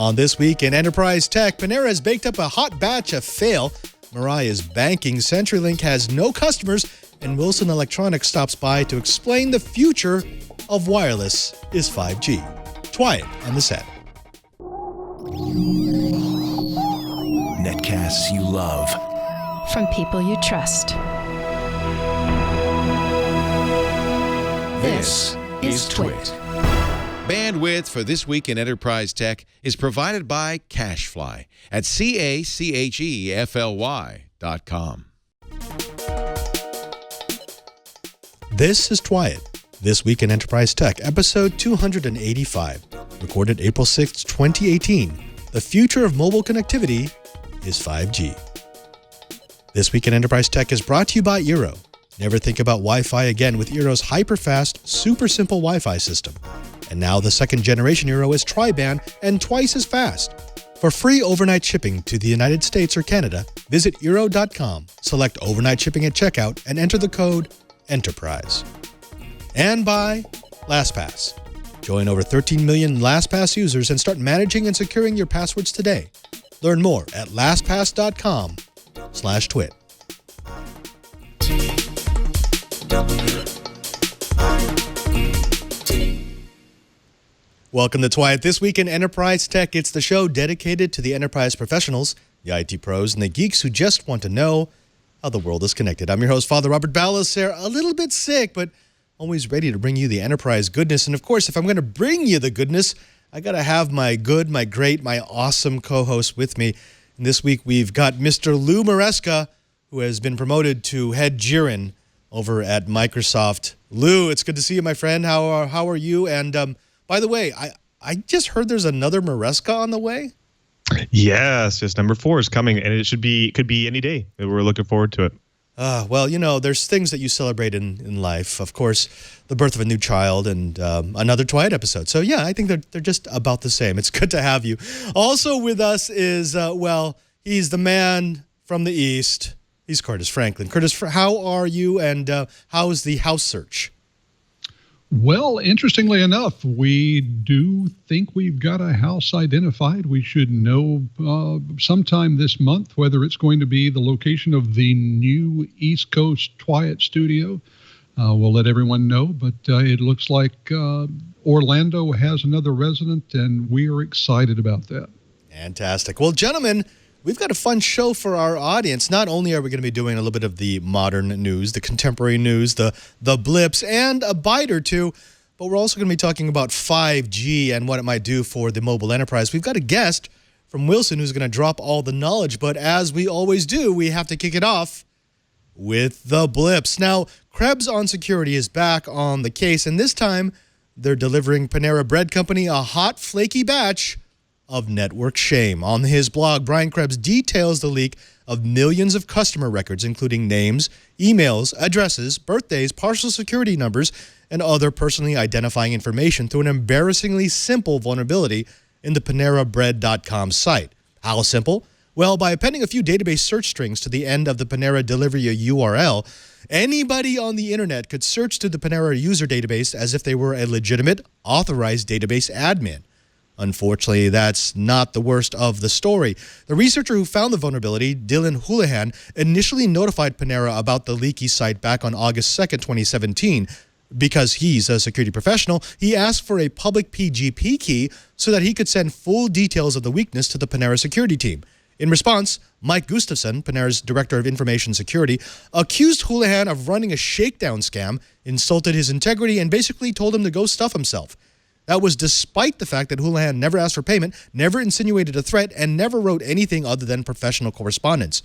On This Week in Enterprise Tech, Panera has baked up a hot batch of fail. Mirai is banking. CenturyLink has no customers. And Wilson Electronics stops by to explain the future of wireless is 5G. Twiet on the set. Netcasts you love. From people you trust. This is Twit. Bandwidth for This Week in Enterprise Tech is provided by CashFly at CACHEFLY.com. This is Twiet. This Week in Enterprise Tech, episode 285, recorded April 6, 2018. The future of mobile connectivity is 5G. This Week in Enterprise Tech is brought to you by Eero. Never think about Wi-Fi again with Eero's hyper-fast, super simple Wi-Fi system. And now the second generation Eero is tri-band and twice as fast. For free overnight shipping to the United States or Canada, visit Eero.com, select overnight shipping at checkout, and enter the code ENTERPRISE. And by LastPass. Join over 13 million LastPass users and start managing and securing your passwords today. Learn more at lastpass.com/twit. Welcome to Twiet. This Week in Enterprise Tech. It's the show dedicated to the enterprise professionals, the IT pros, and the geeks who just want to know how the world is connected. I'm your host, Father Robert Ballas, a little bit sick, but always ready to bring you the enterprise goodness. And of course, if I'm going to bring you the goodness, I got to have my good, my great, my awesome co-host with me. And this week, we've got Mr. Lou Maresca, who has been promoted to head Jiren over at Microsoft. Lou, it's good to see you, my friend. How are you? And by the way, I just heard there's another Maresca on the way. Yes, number 4 is coming, and it could be any day. We're looking forward to it. Well, you know, there's things that you celebrate in life. Of course, the birth of a new child and another Twiet episode. So, yeah, I think they're just about the same. It's good to have you. Also with us is, he's the man from the East. He's Curtis Franklin. Curtis, how are you, and how's the house search? Well, interestingly enough, we do think we've got a house identified. We should know sometime this month whether it's going to be the location of the new East Coast Twiet studio. We'll let everyone know, but it looks like Orlando has another resident, and we are excited about that. Fantastic. Well, gentlemen, we've got a fun show for our audience. Not only are we going to be doing a little bit of the modern news, the contemporary news, the blips, and a bite or two, but we're also going to be talking about 5G and what it might do for the mobile enterprise. We've got a guest from Wilson who's going to drop all the knowledge, but as we always do, we have to kick it off with the blips. Now, Krebs on Security is back on the case, and this time they're delivering Panera Bread Company a hot, flaky batch of network shame. On his blog, Brian Krebs details the leak of millions of customer records, including names, emails, addresses, birthdays, partial security numbers, and other personally identifying information through an embarrassingly simple vulnerability in the PaneraBread.com site. How simple? Well, by appending a few database search strings to the end of the Panera delivery URL, anybody on the internet could search through the Panera user database as if they were a legitimate, authorized database admin. Unfortunately, that's not the worst of the story. The researcher who found the vulnerability, Dylan Houlihan, initially notified Panera about the leaky site back on August 2nd, 2017. Because he's a security professional, he asked for a public PGP key so that he could send full details of the weakness to the Panera security team. In response, Mike Gustafson, Panera's Director of Information Security, accused Houlihan of running a shakedown scam, insulted his integrity, and basically told him to go stuff himself. That was despite the fact that Houlihan never asked for payment, never insinuated a threat, and never wrote anything other than professional correspondence.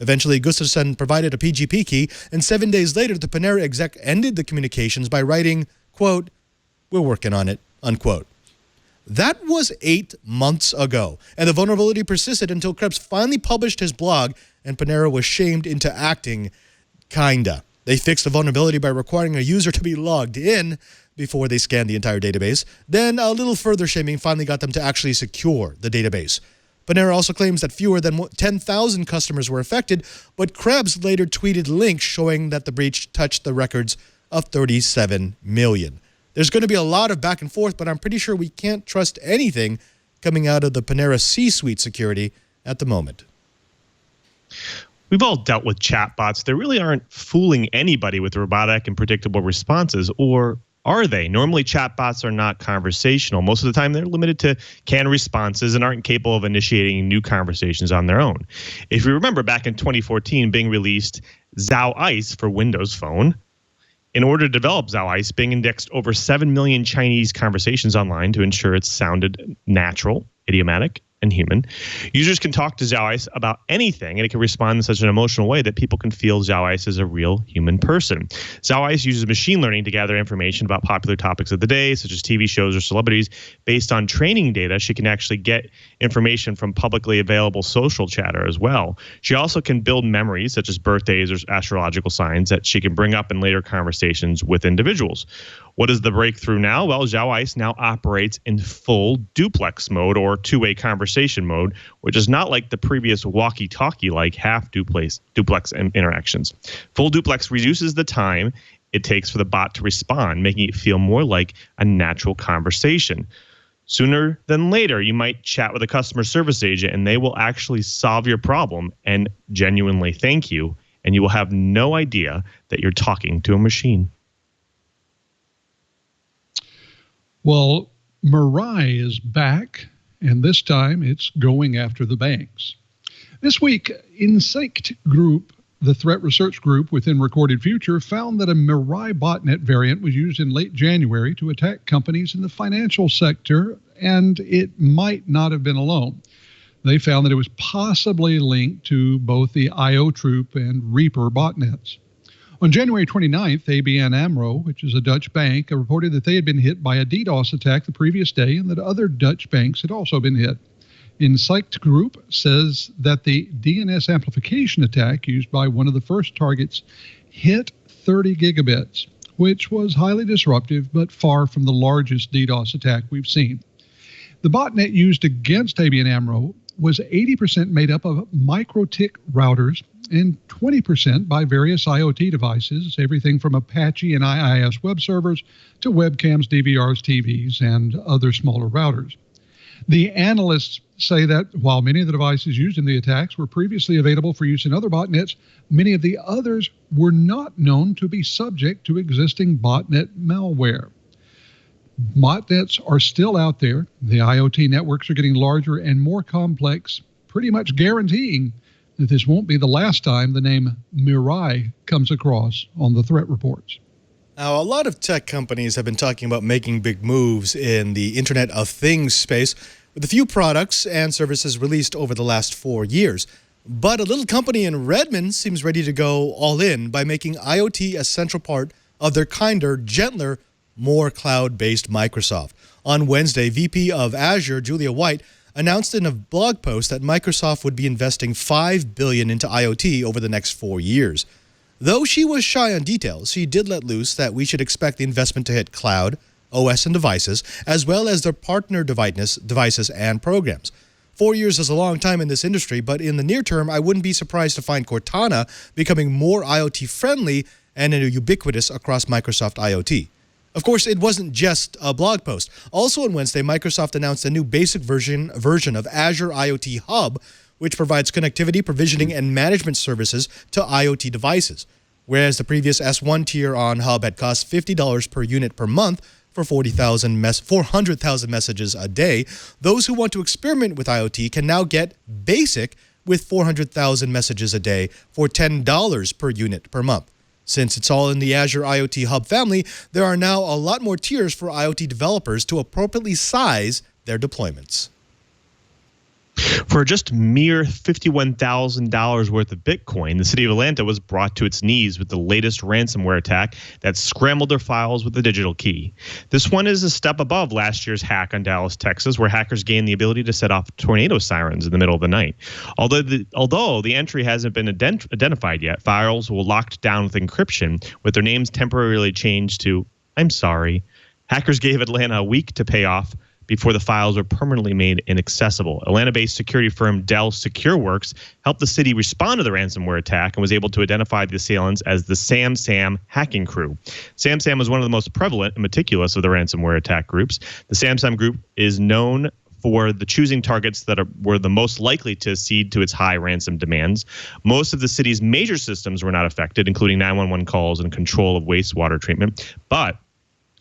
Eventually, Gustafson provided a PGP key, and 7 days later, the Panera exec ended the communications by writing, quote, "We're working on it," unquote. That was 8 months ago, and the vulnerability persisted until Krebs finally published his blog, and Panera was shamed into acting kinda. They fixed the vulnerability by requiring a user to be logged in before they scanned the entire database. Then a little further shaming finally got them to actually secure the database. Panera also claims that fewer than 10,000 customers were affected, but Krebs later tweeted links showing that the breach touched the records of 37 million. There's going to be a lot of back and forth, but I'm pretty sure we can't trust anything coming out of the Panera C-suite security at the moment. We've all dealt with chatbots. They really aren't fooling anybody with robotic and predictable responses, or are they? Normally, chatbots are not conversational. Most of the time, they're limited to canned responses and aren't capable of initiating new conversations on their own. If you remember, back in 2014, Bing released Zhao Ice for Windows Phone. In order to develop Zhao Ice, Bing indexed over 7 million Chinese conversations online to ensure it sounded natural, idiomatic, and human. Users can talk to Zhao Ice about anything, and it can respond in such an emotional way that people can feel Zhao Ice is a real human person. Zhao Ice uses machine learning to gather information about popular topics of the day, such as TV shows or celebrities. Based on training data, she can actually get information from publicly available social chatter as well. She also can build memories, such as birthdays or astrological signs, that she can bring up in later conversations with individuals. What is the breakthrough now? Well, Zhao Ice now operates in full duplex mode, or two-way conversation mode, which is not like the previous walkie-talkie-like half duplex interactions. Full duplex reduces the time it takes for the bot to respond, making it feel more like a natural conversation. Sooner than later, you might chat with a customer service agent, and they will actually solve your problem and genuinely thank you, and you will have no idea that you're talking to a machine. Well, Mirai is back, and this time it's going after the banks. This week, Insect Group, the threat research group within Recorded Future, found that a Mirai botnet variant was used in late January to attack companies in the financial sector, and it might not have been alone. They found that it was possibly linked to both the IO Troop and Reaper botnets. On January 29th, ABN AMRO, which is a Dutch bank, reported that they had been hit by a DDoS attack the previous day and that other Dutch banks had also been hit. Insight Group says that the DNS amplification attack used by one of the first targets hit 30 gigabits, which was highly disruptive but far from the largest DDoS attack we've seen. The botnet used against ABN AMRO was 80% made up of microtik routers and 20% by various IoT devices, everything from Apache and IIS web servers to webcams, DVRs, TVs, and other smaller routers. The analysts say that while many of the devices used in the attacks were previously available for use in other botnets, many of the others were not known to be subject to existing botnet malware. Botnets are still out there. The IoT networks are getting larger and more complex, pretty much guaranteeing that this won't be the last time the name Mirai comes across on the threat reports. Now, a lot of tech companies have been talking about making big moves in the Internet of Things space, with a few products and services released over the last 4 years. But a little company in Redmond seems ready to go all in by making IoT a central part of their kinder, gentler, more cloud-based Microsoft. On Wednesday, VP of Azure, Julia White, announced in a blog post that Microsoft would be investing $5 billion into IoT over the next 4 years. Though she was shy on details, she did let loose that we should expect the investment to hit cloud, OS and devices, as well as their partner devices and programs. 4 years is a long time in this industry, but in the near term, I wouldn't be surprised to find Cortana becoming more IoT-friendly and ubiquitous across Microsoft IoT. Of course, it wasn't just a blog post. Also on Wednesday, Microsoft announced a new basic version of Azure IoT Hub, which provides connectivity, provisioning, and management services to IoT devices. Whereas the previous S1 tier on Hub had cost $50 per unit per month for 400,000 messages a day, those who want to experiment with IoT can now get basic with 400,000 messages a day for $10 per unit per month. Since it's all in the Azure IoT Hub family, there are now a lot more tiers for IoT developers to appropriately size their deployments. For just mere $51,000 worth of Bitcoin, the city of Atlanta was brought to its knees with the latest ransomware attack that scrambled their files with a digital key. This one is a step above last year's hack on Dallas, Texas, where hackers gained the ability to set off tornado sirens in the middle of the night. Although the entry hasn't been identified yet, files were locked down with encryption, with their names temporarily changed to "I'm sorry." Hackers gave Atlanta a week to pay off before the files were permanently made inaccessible. Atlanta-based security firm Dell SecureWorks helped the city respond to the ransomware attack and was able to identify the assailants as the SamSam hacking crew. SamSam was one of the most prevalent and meticulous of the ransomware attack groups. The SamSam group is known for the choosing targets that were the most likely to cede to its high ransom demands. Most of the city's major systems were not affected, including 911 calls and control of wastewater treatment. But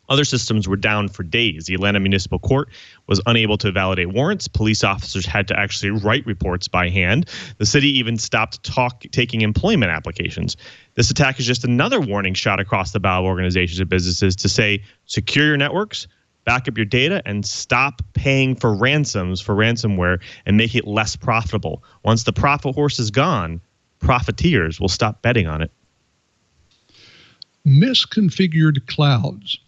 other systems were down for days. The Atlanta Municipal Court was unable to validate warrants. Police officers had to actually write reports by hand. The city even stopped taking employment applications. This attack is just another warning shot across the bow of organizations and businesses to say, secure your networks, back up your data, and stop paying for ransoms for ransomware and make it less profitable. Once the profit horse is gone, profiteers will stop betting on it. Misconfigured clouds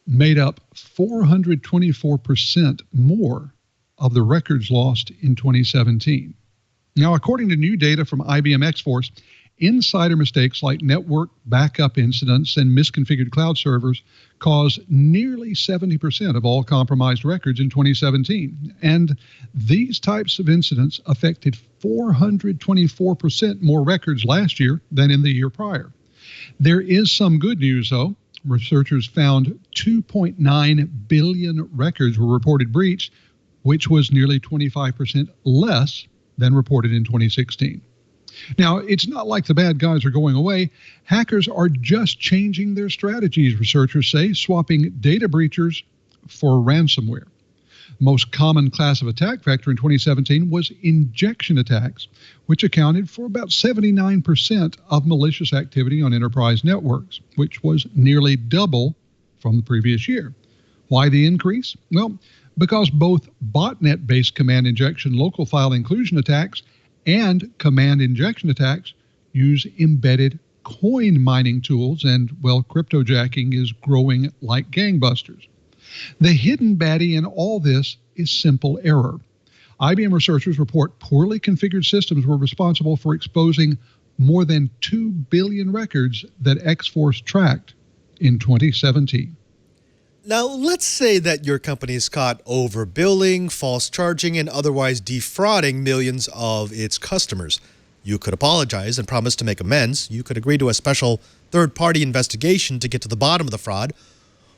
made up 424% more of the records lost in 2017. Now, according to new data from IBM X-Force, insider mistakes like network backup incidents and misconfigured cloud servers caused nearly 70% of all compromised records in 2017. And these types of incidents affected 424% more records last year than in the year prior. There is some good news, though. Researchers found 2.9 billion records were reported breached, which was nearly 25% less than reported in 2016. Now, it's not like the bad guys are going away. Hackers are just changing their strategies, researchers say, swapping data breachers for ransomware. Most common class of attack vector in 2017 was injection attacks, which accounted for about 79% of malicious activity on enterprise networks, which was nearly double from the previous year. Why the increase? Well, because both botnet-based command injection local file inclusion attacks and command injection attacks use embedded coin mining tools, and, well, cryptojacking is growing like gangbusters. The hidden baddie in all this is simple error. IBM researchers report poorly configured systems were responsible for exposing more than 2 billion records that X-Force tracked in 2017. Now, let's say that your company is caught overbilling, false charging, and otherwise defrauding millions of its customers. You could apologize and promise to make amends. You could agree to a special third-party investigation to get to the bottom of the fraud.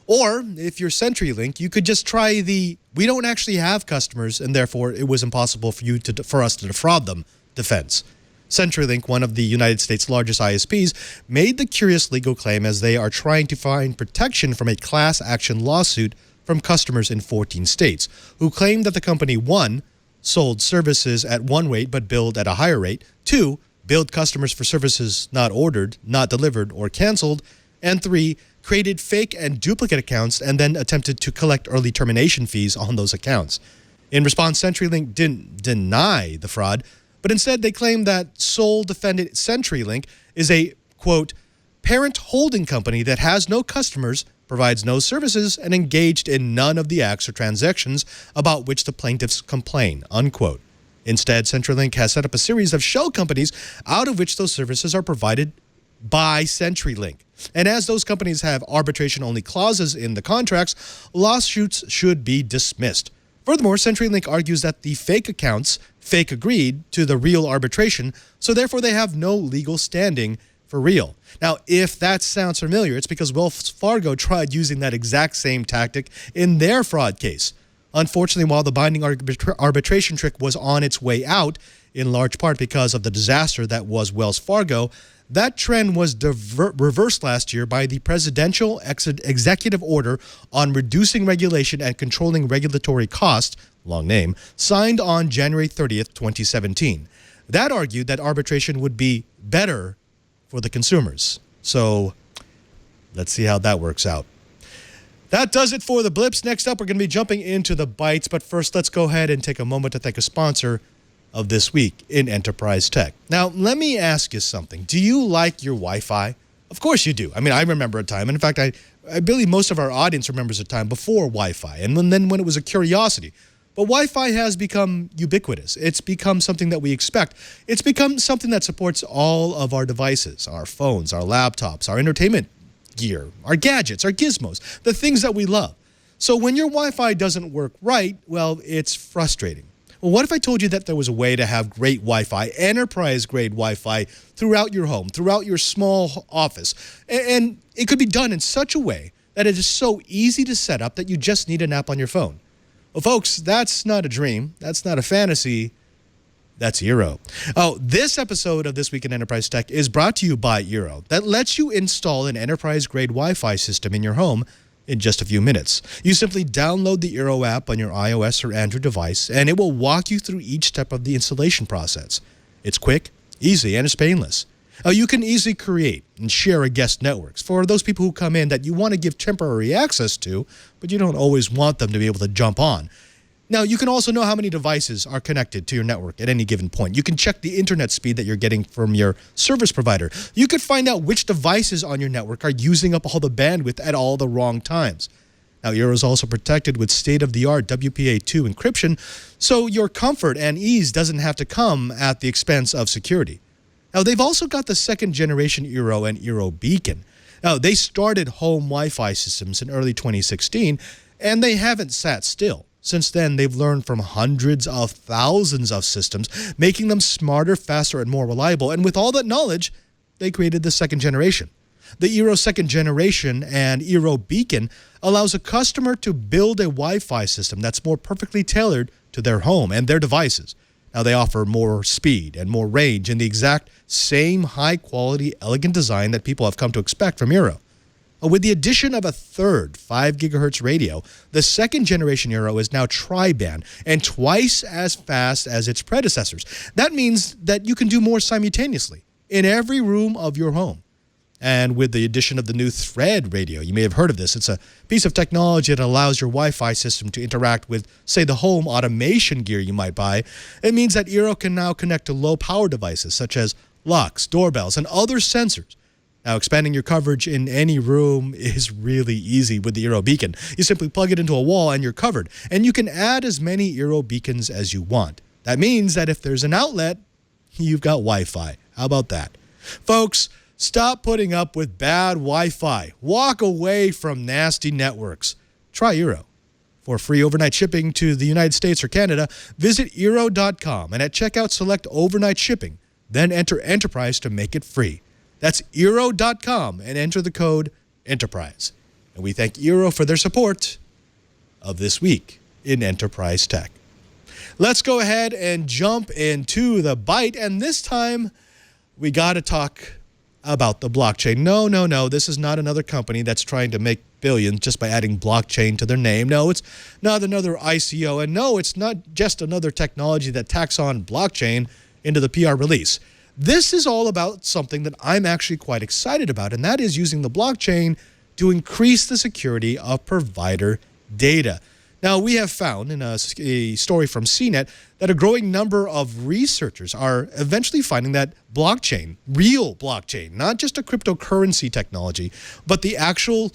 Or, if you're CenturyLink, you could just try the "we don't actually have customers, and therefore it was impossible for us to defraud them" defense. CenturyLink, one of the United States' largest ISPs, made the curious legal claim as they are trying to find protection from a class action lawsuit from customers in 14 states, who claim that the company 1. Sold services at one rate but billed at a higher rate, 2. Billed customers for services not ordered, not delivered, or canceled, and 3. Created fake and duplicate accounts and then attempted to collect early termination fees on those accounts. In response, CenturyLink didn't deny the fraud, but instead they claimed that sole defendant CenturyLink is a, quote, parent holding company that has no customers, provides no services, and engaged in none of the acts or transactions about which the plaintiffs complain, unquote. Instead, CenturyLink has set up a series of shell companies out of which those services are provided by CenturyLink. And as those companies have arbitration-only clauses in the contracts, lawsuits should be dismissed. Furthermore, CenturyLink argues that the fake accounts fake agreed to the real arbitration, so therefore they have no legal standing for real. Now, if that sounds familiar, it's because Wells Fargo tried using that exact same tactic in their fraud case. Unfortunately, while the binding arbitration trick was on its way out, in large part because of the disaster that was Wells Fargo, that trend was reversed last year by the presidential executive order on reducing regulation and controlling regulatory costs, long name, signed on January 30th, 2017. That argued that arbitration would be better for the consumers. So let's see how that works out. That does it for the blips. Next up, we're going to be jumping into the bites. But first, let's go ahead and take a moment to thank a sponsor of This Week in Enterprise Tech. Now, let me ask you something. Do you like your Wi-Fi? Of course you do. I mean, I remember a time, and in fact, I believe most of our audience remembers a time before Wi-Fi, and then when it was a curiosity. But Wi-Fi has become ubiquitous. It's become something that we expect. It's become something that supports all of our devices, our phones, our laptops, our entertainment gear, our gadgets, our gizmos, the things that we love. So when your Wi-Fi doesn't work right, well, it's frustrating. Well, what if I told you that there was a way to have great Wi-Fi, enterprise-grade Wi-Fi throughout your home, throughout your small office, and it could be done in such a way that it is so easy to set up that you just need an app on your phone? Well, folks, that's not a dream. That's not a fantasy. That's Eero. Oh, this episode of This Week in Enterprise Tech is brought to you by Eero, that lets you install an enterprise-grade Wi-Fi system in your home in just a few minutes. You simply download the Eero app on your iOS or Android device, and it will walk you through each step of the installation process. It's quick, easy, and it's painless. You can easily create and share a guest networks for those people who come in that you want to give temporary access to, but you don't always want them to be able to jump on. Now, you can also know how many devices are connected to your network at any given point. You can check the internet speed that you're getting from your service provider. You could find out which devices on your network are using up all the bandwidth at all the wrong times. Now, Eero is also protected with state-of-the-art WPA2 encryption, so your comfort and ease doesn't have to come at the expense of security. Now, they've also got the second-generation Eero and Eero Beacon. Now, they started home Wi-Fi systems in early 2016, and they haven't sat still. Since then, they've learned from hundreds of thousands of systems, making them smarter, faster, and more reliable. And with all that knowledge, they created the second generation. The Eero second generation and Eero Beacon allows a customer to build a Wi-Fi system that's more perfectly tailored to their home and their devices. Now, they offer more speed and more range in the exact same high-quality, elegant design that people have come to expect from Eero. With the addition of a third 5 gigahertz radio, the second generation Eero is now tri-band and twice as fast as its predecessors. That means that you can do more simultaneously in every room of your home. And with the addition of the new Thread radio, you may have heard of this. It's a piece of technology that allows your Wi-Fi system to interact with, say, the home automation gear you might buy. It means that Eero can now connect to low-power devices such as locks, doorbells, and other sensors. Now, expanding your coverage in any room is really easy with the Eero Beacon. You simply plug it into a wall and you're covered. And you can add as many Eero Beacons as you want. That means that if there's an outlet, you've got Wi-Fi. How about that? Folks, stop putting up with bad Wi-Fi. Walk away from nasty networks. Try Eero. For free overnight shipping to the United States or Canada, visit Eero.com and at checkout select overnight shipping. Then enter Enterprise to make it free. That's Eero.com and enter the code ENTERPRISE. And we thank Eero for their support of This Week in Enterprise Tech. Let's go ahead and jump into the bite. And this time, we got to talk about the blockchain. No. This is not another company that's trying to make billions just by adding blockchain to their name. No, it's not another ICO. And no, it's not just another technology that tacks on blockchain into the PR release. This is all about something that I'm actually quite excited about, and that is using the blockchain to increase the security of provider data. Now, we have found in a story from CNET that a growing number of researchers are eventually finding that blockchain, real blockchain, not just a cryptocurrency technology, but the actual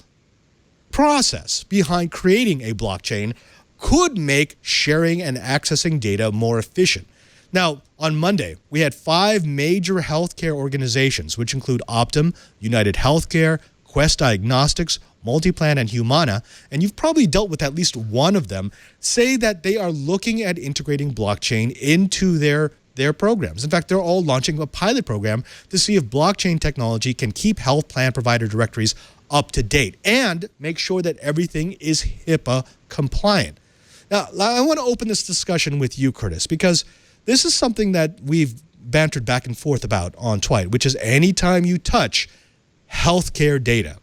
process behind creating a blockchain could make sharing and accessing data more efficient. Now, on Monday, we had 5 major healthcare organizations, which include Optum, United Healthcare, Quest Diagnostics, Multiplan, and Humana, and you've probably dealt with at least one of them, say that they are looking at integrating blockchain into their programs. In fact, they're all launching a pilot program to see if blockchain technology can keep health plan provider directories up to date and make sure that everything is HIPAA compliant. Now, I want to open this discussion with you, Curtis, because this is something that we've bantered back and forth about on Twite, which is anytime you touch healthcare data,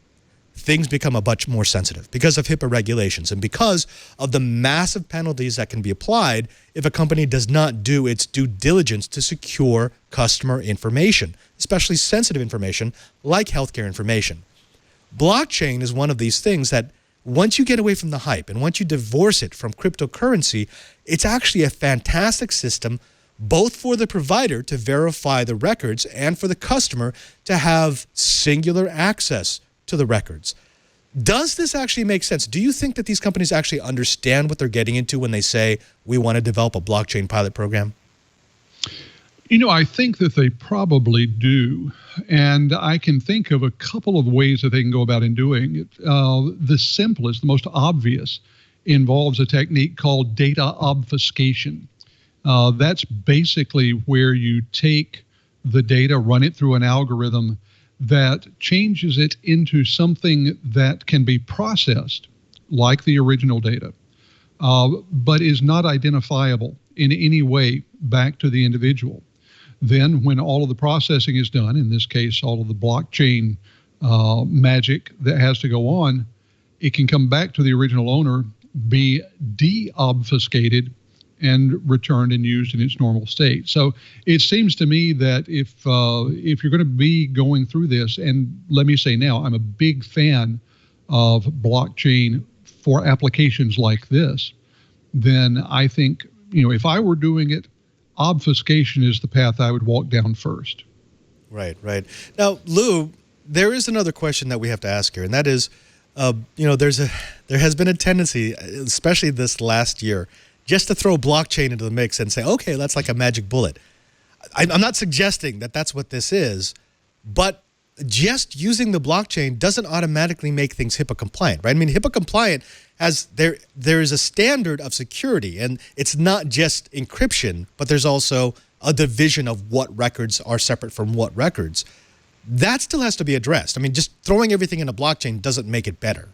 things become a much more sensitive because of HIPAA regulations and because of the massive penalties that can be applied if a company does not do its due diligence to secure customer information, especially sensitive information like healthcare information. Blockchain is one of these things that once you get away from the hype and once you divorce it from cryptocurrency, it's actually a fantastic system both for the provider to verify the records and for the customer to have singular access to the records. Does this actually make sense? Do you think that these companies actually understand what they're getting into when they say, we want to develop a blockchain pilot program? You know, I think that they probably do. And I can think of a couple of ways that they can go about in doing it. The simplest, the most obvious, involves a technique called data obfuscation. That's basically where you take the data, run it through an algorithm that changes it into something that can be processed like the original data. but is not identifiable in any way back to the individual. Then when all of the processing is done, in this case, all of the blockchain magic that has to go on, it can come back to the original owner, be de-obfuscated, and returned and used in its normal state. So it seems to me that if you're going to be going through this, and let me say now, I'm a big fan of blockchain for applications like this, then I think, if I were doing it, obfuscation is the path I would walk down first. Right. Now, Lou, there is another question that we have to ask here, and that is, there has been a tendency, especially this last year, just to throw blockchain into the mix and say, okay, that's like a magic bullet. I'm not suggesting that that's what this is, but just using the blockchain doesn't automatically make things HIPAA compliant, right? I mean, HIPAA compliant has there is a standard of security, and it's not just encryption, but there's also a division of what records are separate from what records. That still has to be addressed. I mean, just throwing everything in a blockchain doesn't make it better.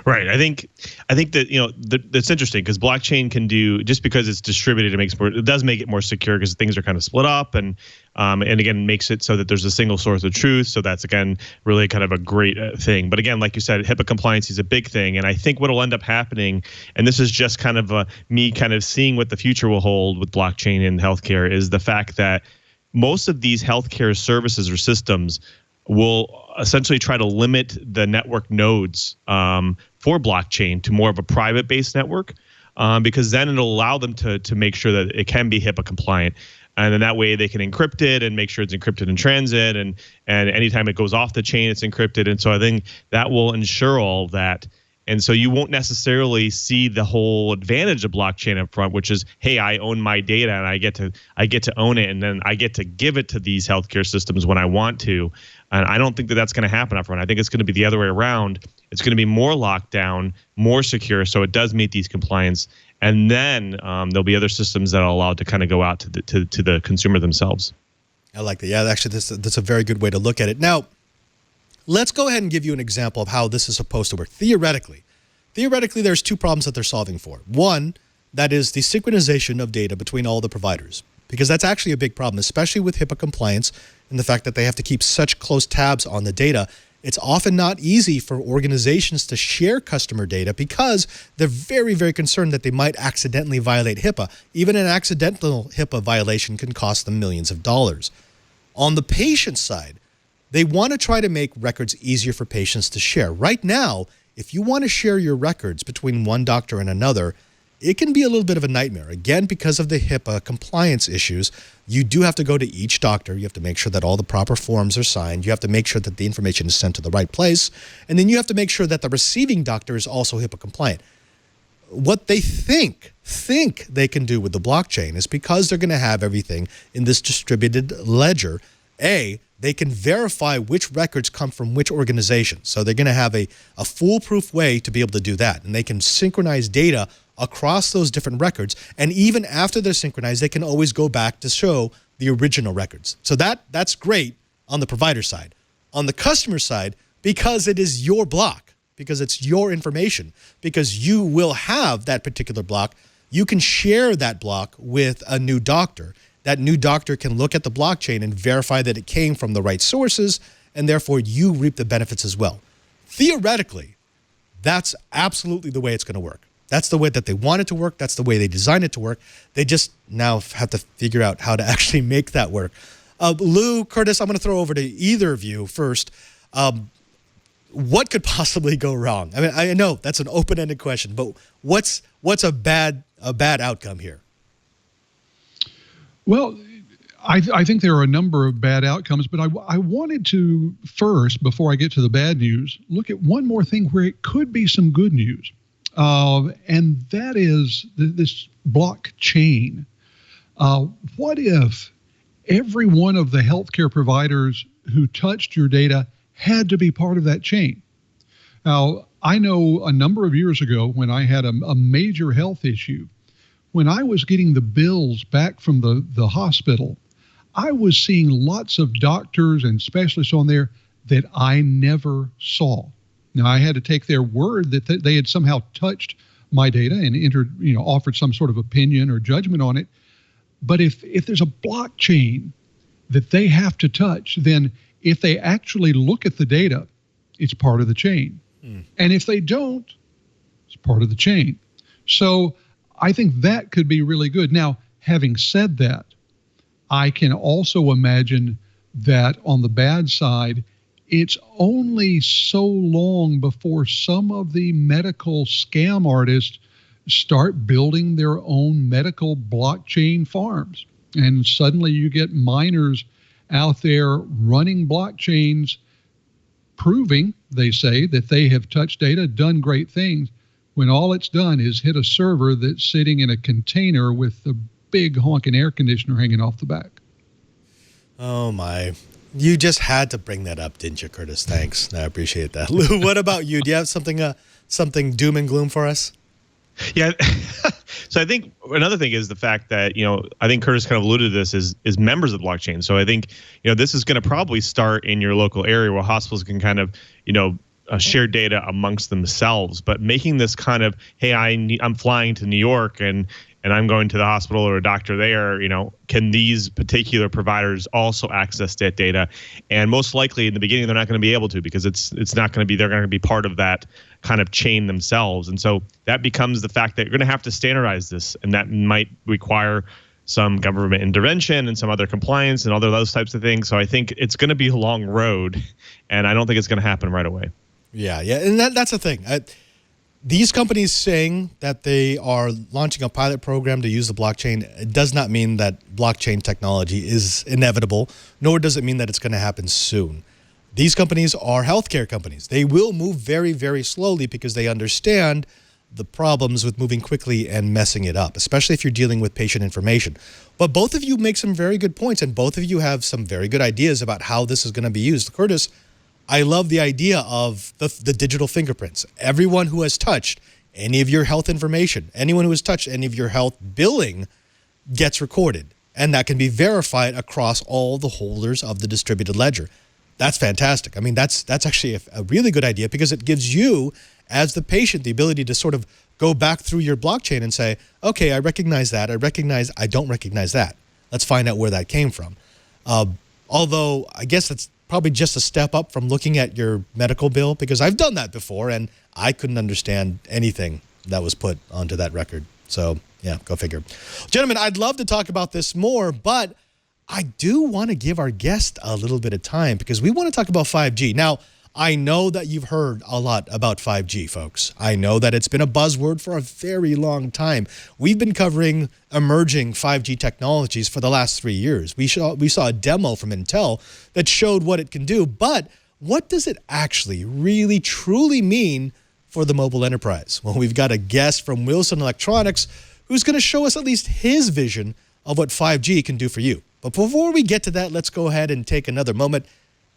Right. I think that that's interesting because blockchain can do, just because it's distributed, it does make it more secure because things are kind of split up, and again makes it so that there's a single source of truth. So that's again really kind of a great thing. But again, like you said, HIPAA compliance is a big thing, and I think what will end up happening, and this is just kind of me kind of seeing what the future will hold with blockchain in healthcare, is the fact that most of these healthcare services or systems will essentially try to limit the network nodes for blockchain to more of a private-based network, because then it'll allow them to make sure that it can be HIPAA compliant. And then that way they can encrypt it and make sure it's encrypted in transit, and anytime it goes off the chain, it's encrypted. And so I think that will ensure all that. And so you won't necessarily see the whole advantage of blockchain up front, which is, hey, I own my data and I get to own it, and then I get to give it to these healthcare systems when I want to. And I don't think that that's going to happen up front. I think it's going to be the other way around. It's going to be more locked down, more secure, so it does meet these compliance. And then there'll be other systems that are allowed to kind of go out to the consumer themselves. I like that. Yeah, actually, that's a very good way to look at it. Now, let's go ahead and give you an example of how this is supposed to work. Theoretically, there's two problems that they're solving for. One, that is the synchronization of data between all the providers, because that's actually a big problem, especially with HIPAA compliance and the fact that they have to keep such close tabs on the data. It's often not easy for organizations to share customer data because they're very, very concerned that they might accidentally violate HIPAA. Even an accidental HIPAA violation can cost them millions of dollars. On the patient side, they want to try to make records easier for patients to share. Right now, if you want to share your records between one doctor and another, it can be a little bit of a nightmare. Again, because of the HIPAA compliance issues, you do have to go to each doctor. You have to make sure that all the proper forms are signed. You have to make sure that the information is sent to the right place. And then you have to make sure that the receiving doctor is also HIPAA compliant. What they think they can do with the blockchain is, because they're going to have everything in this distributed ledger, they can verify which records come from which organization. So they're going to have a foolproof way to be able to do that. And they can synchronize data across those different records. And even after they're synchronized, they can always go back to show the original records. So that's great on the provider side. On the customer side, because it is your block, because it's your information, because you will have that particular block, you can share that block with a new doctor. That new doctor can look at the blockchain and verify that it came from the right sources, and therefore you reap the benefits as well. Theoretically, that's absolutely the way it's going to work. That's the way that they want it to work. That's the way they designed it to work. They just now have to figure out how to actually make that work. Lou, Curtis, I'm going to throw over to either of you first. What could possibly go wrong? I mean, I know that's an open-ended question, but what's a bad outcome here? Well, I think there are a number of bad outcomes, but I wanted to first, before I get to the bad news, look at one more thing where it could be some good news. And that is this blockchain. What if every one of the healthcare providers who touched your data had to be part of that chain? Now, I know a number of years ago when I had a major health issue, when I was getting the bills back from the hospital, I was seeing lots of doctors and specialists on there that I never saw. Now, I had to take their word that they had somehow touched my data and offered some sort of opinion or judgment on it. But if there's a blockchain that they have to touch, then if they actually look at the data, it's part of the chain. And if they don't, it's part of the chain. So I think that could be really good. Now, having said that, I can also imagine that on the bad side, it's only so long before some of the medical scam artists start building their own medical blockchain farms. And suddenly you get miners out there running blockchains, proving, they say, that they have touched data, done great things, when all it's done is hit a server that's sitting in a container with a big honking air conditioner hanging off the back. Oh, my. You just had to bring that up, didn't you, Curtis? Thanks. I appreciate that. Lou, what about you? Do you have something doom and gloom for us? Yeah. So I think another thing is the fact that, I think Curtis kind of alluded to this is members of the blockchain. So I think, this is going to probably start in your local area where hospitals can kind of, share data amongst themselves. But making this kind of, hey, I'm flying to New York and I'm going to the hospital or a doctor there, can these particular providers also access that data? And most likely in the beginning, they're not going to be able to, because it's not going to be, they're going to be part of that kind of chain themselves. And so that becomes the fact that you're going to have to standardize this, and that might require some government intervention and some other compliance and other those types of things. So I think it's going to be a long road, and I don't think it's going to happen right away. Yeah. And that's the thing. These companies saying that they are launching a pilot program to use the blockchain, it does not mean that blockchain technology is inevitable, nor does it mean that it's going to happen soon. These companies are healthcare companies. They will move very, very slowly because they understand the problems with moving quickly and messing it up, especially if you're dealing with patient information. But both of you make some very good points, and both of you have some very good ideas about how this is going to be used. Curtis, I love the idea of the digital fingerprints. Everyone who has touched any of your health information, anyone who has touched any of your health billing gets recorded, and that can be verified across all the holders of the distributed ledger. That's fantastic. I mean, that's actually a really good idea, because it gives you, as the patient, the ability to sort of go back through your blockchain and say, okay, I recognize that. I don't recognize that. Let's find out where that came from. Although I guess that's probably just a step up from looking at your medical bill, because I've done that before and I couldn't understand anything that was put onto that record. So, yeah, go figure. Gentlemen, I'd love to talk about this more, but I do want to give our guest a little bit of time, because we want to talk about 5G. Now, I know that you've heard a lot about 5G, folks. I know that it's been a buzzword for a very long time. We've been covering emerging 5G technologies for the last 3 years. We saw a demo from Intel that showed what it can do, but what does it actually really truly mean for the mobile enterprise? Well, we've got a guest from Wilson Electronics who's going to show us at least his vision of what 5G can do for you. But before we get to that, let's go ahead and take another moment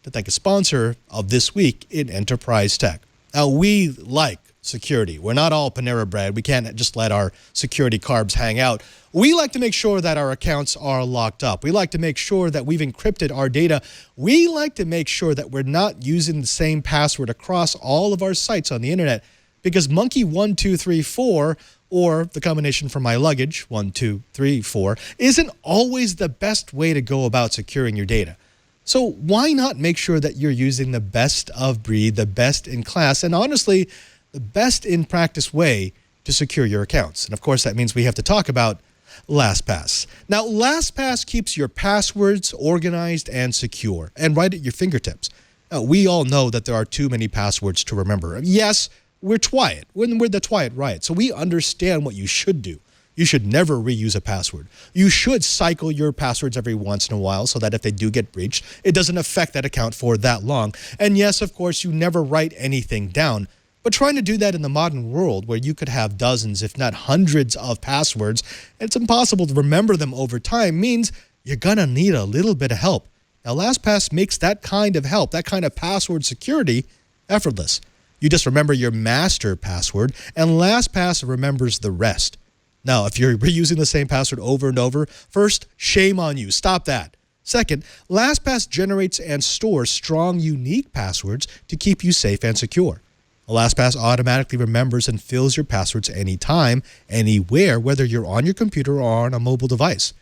to thank a sponsor of This Week in Enterprise Tech. Now, we like security. We're not all Panera bread. We can't just let our security carbs hang out. We like to make sure that our accounts are locked up. We like to make sure that we've encrypted our data. We like to make sure that we're not using the same password across all of our sites on the internet, because monkey1234, or the combination for my luggage, 1234, isn't always the best way to go about securing your data. So why not make sure that you're using the best of breed, the best in class, and honestly, the best in practice way to secure your accounts? And of course, that means we have to talk about LastPass. Now, LastPass keeps your passwords organized and secure and right at your fingertips. Now, we all know that there are too many passwords to remember. Yes, we're Twiat. We're the Twiat Riot, so we understand what you should do. You should never reuse a password. You should cycle your passwords every once in a while so that if they do get breached, it doesn't affect that account for that long. And yes, of course, you never write anything down. But trying to do that in the modern world, where you could have dozens, if not hundreds of passwords, and it's impossible to remember them over time, means you're going to need a little bit of help. Now, LastPass makes that kind of help, that kind of password security, effortless. You just remember your master password, and LastPass remembers the rest. Now, if you're reusing the same password over and over, first, shame on you. Stop that. Second, LastPass generates and stores strong, unique passwords to keep you safe and secure. LastPass automatically remembers and fills your passwords anytime, anywhere, whether you're on your computer or on a mobile device.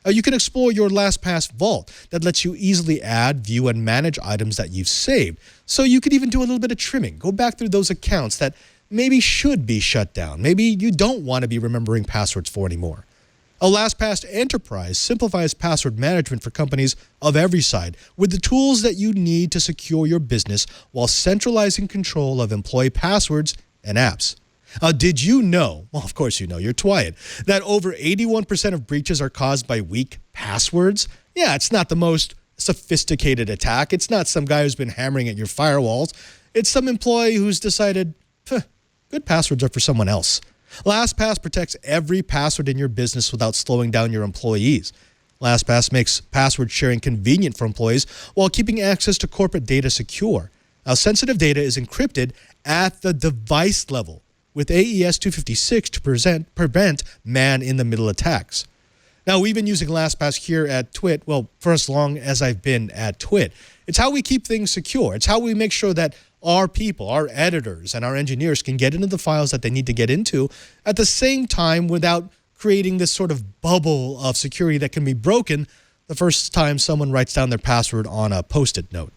You can explore your LastPass vault that lets you easily add, view, and manage items that you've saved. So you could even do a little bit of trimming. Go back through those accounts that maybe should be shut down. Maybe you don't want to be remembering passwords for anymore. A LastPass Enterprise simplifies password management for companies of every side with the tools that you need to secure your business while centralizing control of employee passwords and apps. Did you know, well, of course you know, you're Twyat, that over 81% of breaches are caused by weak passwords? Yeah, it's not the most sophisticated attack. It's not some guy who's been hammering at your firewalls. It's some employee who's decided, good passwords are for someone else. LastPass protects every password in your business without slowing down your employees. LastPass makes password sharing convenient for employees while keeping access to corporate data secure. Now, sensitive data is encrypted at the device level with AES 256 to prevent man-in-the-middle attacks. Now, we've been using LastPass here at Twit, well, for as long as I've been at Twit. It's how we keep things secure. It's how we make sure that our people, our editors, and our engineers can get into the files that they need to get into at the same time without creating this sort of bubble of security that can be broken the first time someone writes down their password on a Post-it note.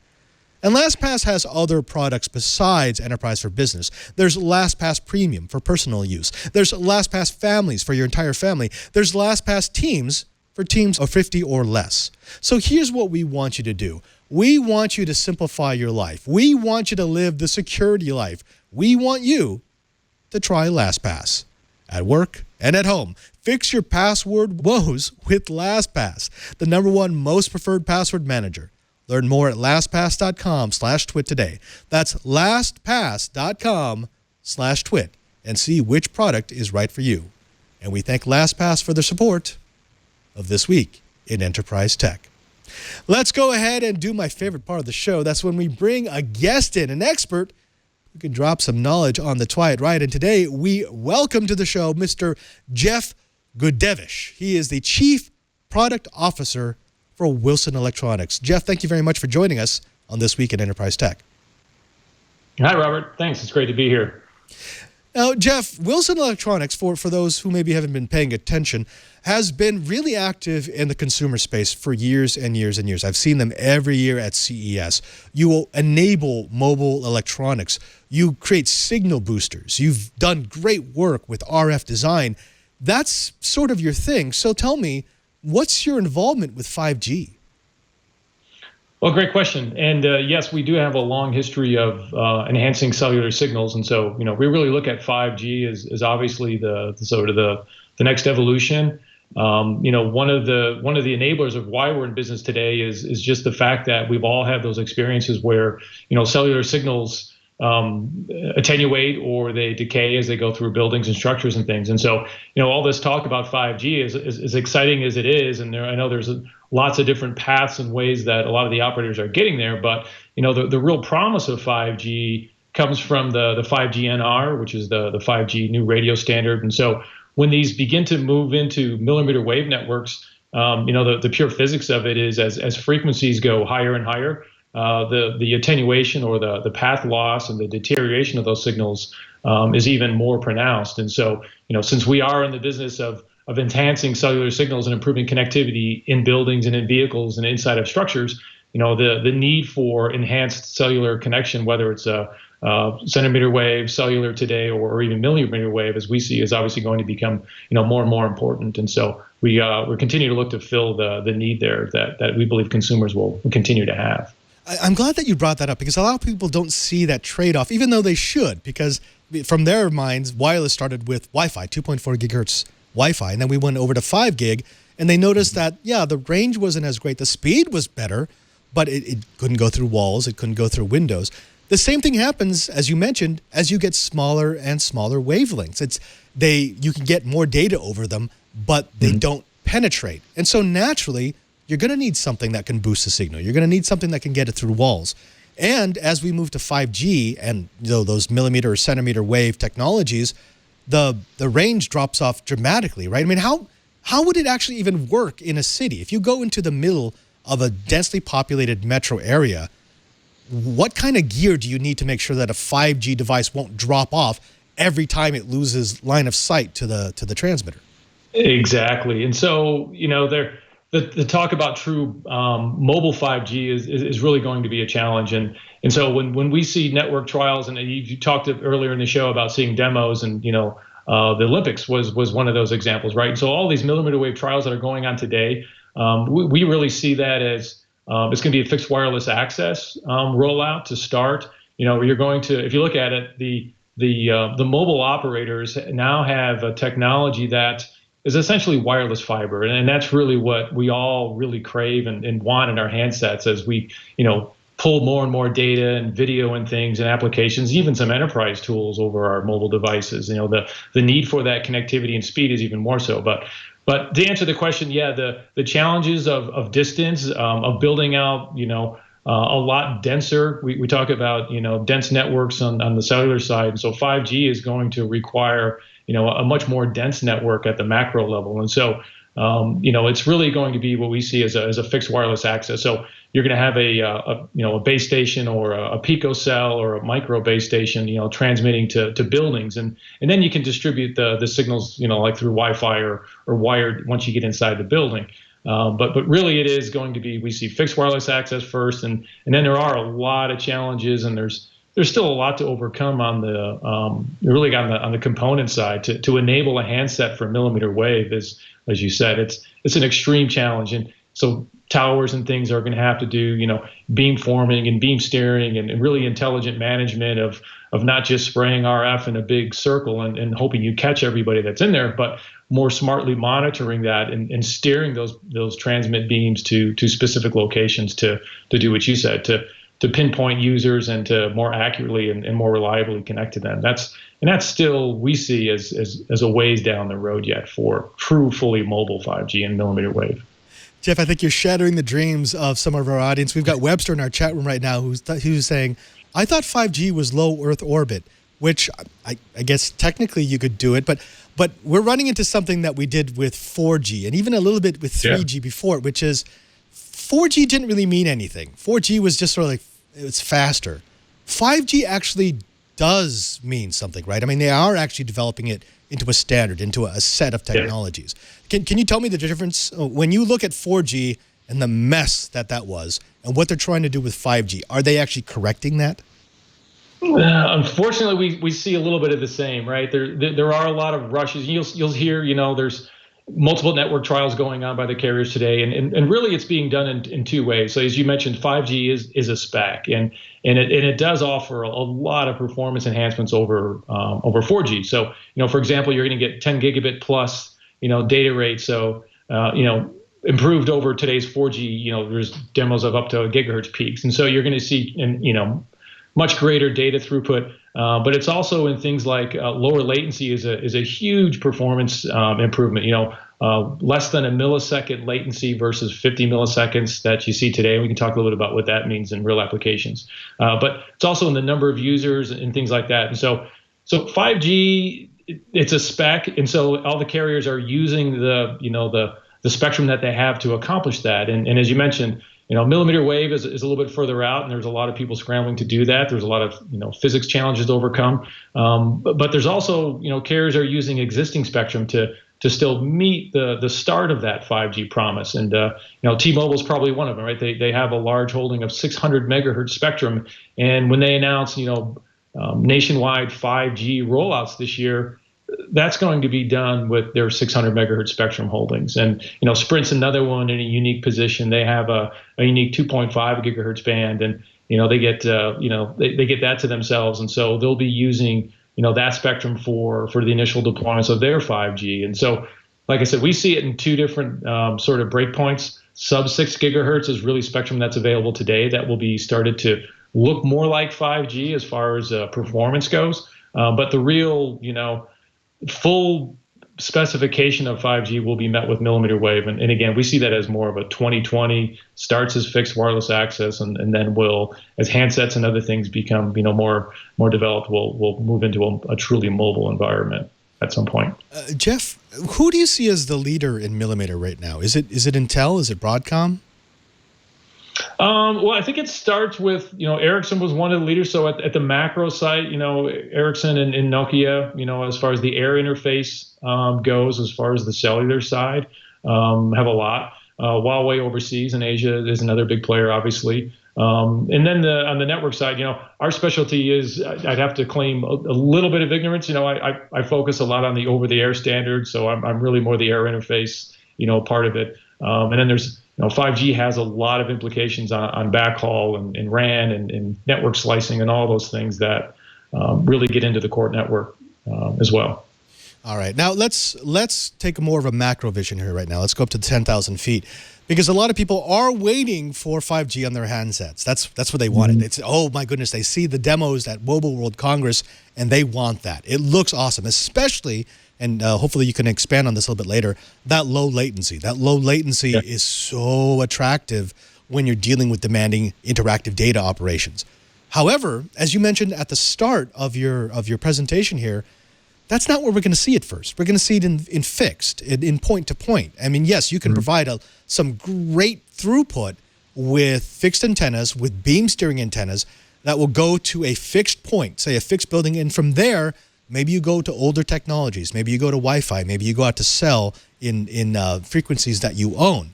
And LastPass has other products besides Enterprise for Business. There's LastPass Premium for personal use. There's LastPass Families for your entire family. There's LastPass Teams for teams of 50 or less. So here's what we want you to do. We want you to simplify your life. We want you to live the security life. We want you to try LastPass at work and at home. Fix your password woes with LastPass, the #1 most preferred password manager. Learn more at lastpass.com/twit today. That's lastpass.com/twit and see which product is right for you. And we thank LastPass for their support of This Week in Enterprise Tech. Let's go ahead and do my favorite part of the show. That's when we bring a guest in, an expert who can drop some knowledge on the Twyat Right. And today we welcome to the show Mr. Jeff Gudevish. He is the Chief Product Officer for Wilson Electronics. Jeff, thank you very much for joining us on This Week in Enterprise Tech. Hi, Robert. Thanks. It's great to be here. Now, Jeff, Wilson Electronics, for those who maybe haven't been paying attention, has been really active in the consumer space for years and years and years. I've seen them every year at CES. You will enable mobile electronics. You create signal boosters. You've done great work with RF design. That's sort of your thing. So tell me, what's your involvement with 5G? Well, great question. And yes, we do have a long history of enhancing cellular signals. And so, we really look at 5G as obviously the sort of the next evolution. One of the enablers of why we're in business today is just the fact that we've all had those experiences where, cellular signals attenuate or they decay as they go through buildings and structures and things. And so, all this talk about 5G is as exciting as it is. And I know there's lots of different paths and ways that a lot of the operators are getting there. But, the real promise of 5G comes from the 5G NR, which is the 5G new radio standard. And so when these begin to move into millimeter wave networks, the pure physics of it is as frequencies go higher and higher, the attenuation or the path loss and the deterioration of those signals is even more pronounced. And so, since we are in the business of enhancing cellular signals and improving connectivity in buildings and in vehicles and inside of structures, the need for enhanced cellular connection, whether it's a centimeter wave, cellular today, or even millimeter wave, as we see, is obviously going to become, more and more important. And so we continue to look to fill the need there that we believe consumers will continue to have. I'm glad that you brought that up because a lot of people don't see that trade-off, even though they should, because from their minds, wireless started with Wi-Fi, 2.4 gigahertz Wi-Fi, and then we went over to 5 gig, and they noticed that, the range wasn't as great. The speed was better, but it couldn't go through walls. It couldn't go through windows. The same thing happens, as you mentioned, as you get smaller and smaller wavelengths. You can get more data over them, but they don't penetrate. And so naturally, you're going to need something that can boost the signal. You're going to need something that can get it through walls. And as we move to 5G and those millimeter or centimeter wave technologies, the range drops off dramatically, right? I mean, how would it actually even work in a city? If you go into the middle of a densely populated metro area, what kind of gear do you need to make sure that a 5G device won't drop off every time it loses line of sight to the transmitter? Exactly. And so, the talk about true mobile 5G is really going to be a challenge. And so when we see network trials, and you talked earlier in the show about seeing demos, and the Olympics was one of those examples, right? And so all these millimeter wave trials that are going on today, we really see that as it's going to be a fixed wireless access rollout to start. Where you're going to, if you look at it, the mobile operators now have a technology that is essentially wireless fiber, and that's really what we all really crave and want in our handsets as we pull more and more data and video and things and applications, even some enterprise tools over our mobile devices. The need for that connectivity and speed is even more so. But to answer the question, yeah, the challenges of distance, of building out, a lot denser. We talk about, dense networks on the cellular side. And so 5G is going to require, a much more dense network at the macro level. And so, it's really going to be what we see as a fixed wireless access. So you're going to have a base station or a picocell or a micro base station, transmitting to buildings, and then you can distribute the signals, like through Wi-Fi or wired once you get inside the building. But really it is going to be, we see fixed wireless access first, and then there are a lot of challenges, and there's still a lot to overcome on the component side to enable a handset for millimeter wave. As you said, it's an extreme challenge. And so towers and things are going to have to do, beam forming and beam steering and really intelligent management of not just spraying RF in a big circle and hoping you catch everybody that's in there, but more smartly monitoring that and steering those transmit beams to specific locations to do what you said, to pinpoint users and to more accurately and more reliably connect to them. That's still, we see as a ways down the road yet for true fully mobile 5G and millimeter wave. Jeff, I think you're shattering the dreams of some of our audience. We've got Webster in our chat room right now who's saying, I thought 5G was low Earth orbit, which I guess technically you could do it, but we're running into something that we did with 4G and even a little bit with 3G before, which is 4G didn't really mean anything. 4G was just sort of like, it's faster. 5G actually does mean something, right? I mean, they are actually developing it into a standard, into a set of technologies. Yeah. Can you tell me the difference when you look at 4G and the mess that was and what they're trying to do with 5G? Are they actually correcting that? Unfortunately, we see a little bit of the same, right? There are a lot of rushes. You'll hear, there's multiple network trials going on by the carriers today, and really it's being done in two ways. So as you mentioned, 5G is a spec, and it does offer a lot of performance enhancements over 4G. So for example, you're going to get 10 gigabit plus data rate. So improved over today's 4G. There's demos of up to gigahertz peaks, and so you're going to see much greater data throughput. But it's also in things like lower latency is a huge performance improvement. Less than a millisecond latency versus 50 milliseconds that you see today. And we can talk a little bit about what that means in real applications. But it's also in the number of users and things like that. And so 5G, it's a spec, and so all the carriers are using the spectrum that they have to accomplish that. And as you mentioned, millimeter wave is a little bit further out, and there's a lot of people scrambling to do that. There's a lot of physics challenges to overcome, but there's also carriers are using existing spectrum to still meet the start of that 5G promise. And T-Mobile is probably one of them, right? They have a large holding of 600 megahertz spectrum, and when they announce nationwide 5G rollouts this year, that's going to be done with their 600 megahertz spectrum holdings. And, Sprint's another one in a unique position. They have a unique 2.5 gigahertz band, and, they get, they get that to themselves. And so they'll be using, that spectrum for the initial deployments of their 5G. And so, like I said, we see it in two different sort of breakpoints. Sub 6 gigahertz is really spectrum that's available today that will be started to look more like 5G as far as performance goes. But the real, full specification of 5G will be met with millimeter wave. And again, we see that as more of a 2020, starts as fixed wireless access, and then will, as handsets and other things become, more developed, we'll move into a truly mobile environment at some point. Jeff, who do you see as the leader in millimeter right now? Is it Intel? Is it Broadcom? Well, I think it starts with, Ericsson was one of the leaders. So at the macro site, Ericsson and Nokia, as far as the air interface goes, as far as the cellular side, have a lot. Huawei overseas in Asia is another big player, obviously. And then on the network side, our specialty is, I'd have to claim a little bit of ignorance. I focus a lot on the over-the-air standards, so I'm really more the air interface, part of it. And then there's 5G has a lot of implications on backhaul and RAN and network slicing and all those things that really get into the core network as well. All right. Now, let's take more of a macro vision here right now. Let's go up to 10,000 feet, because a lot of people are waiting for 5G on their handsets. That's what they wanted. It's, oh, my goodness, they see the demos at Mobile World Congress, and they want that. It looks awesome, especially, and hopefully you can expand on this a little bit later, that low latency. That low latency is so attractive when you're dealing with demanding interactive data operations. However, as you mentioned at the start of your presentation here, that's not where we're going to see it first. We're going to see it in fixed, in point-to-point. I mean, yes, you can provide some great throughput with fixed antennas, with beam steering antennas that will go to a fixed point, say a fixed building, and from there, maybe you go to older technologies. Maybe you go to Wi-Fi. Maybe you go out to cell in frequencies that you own.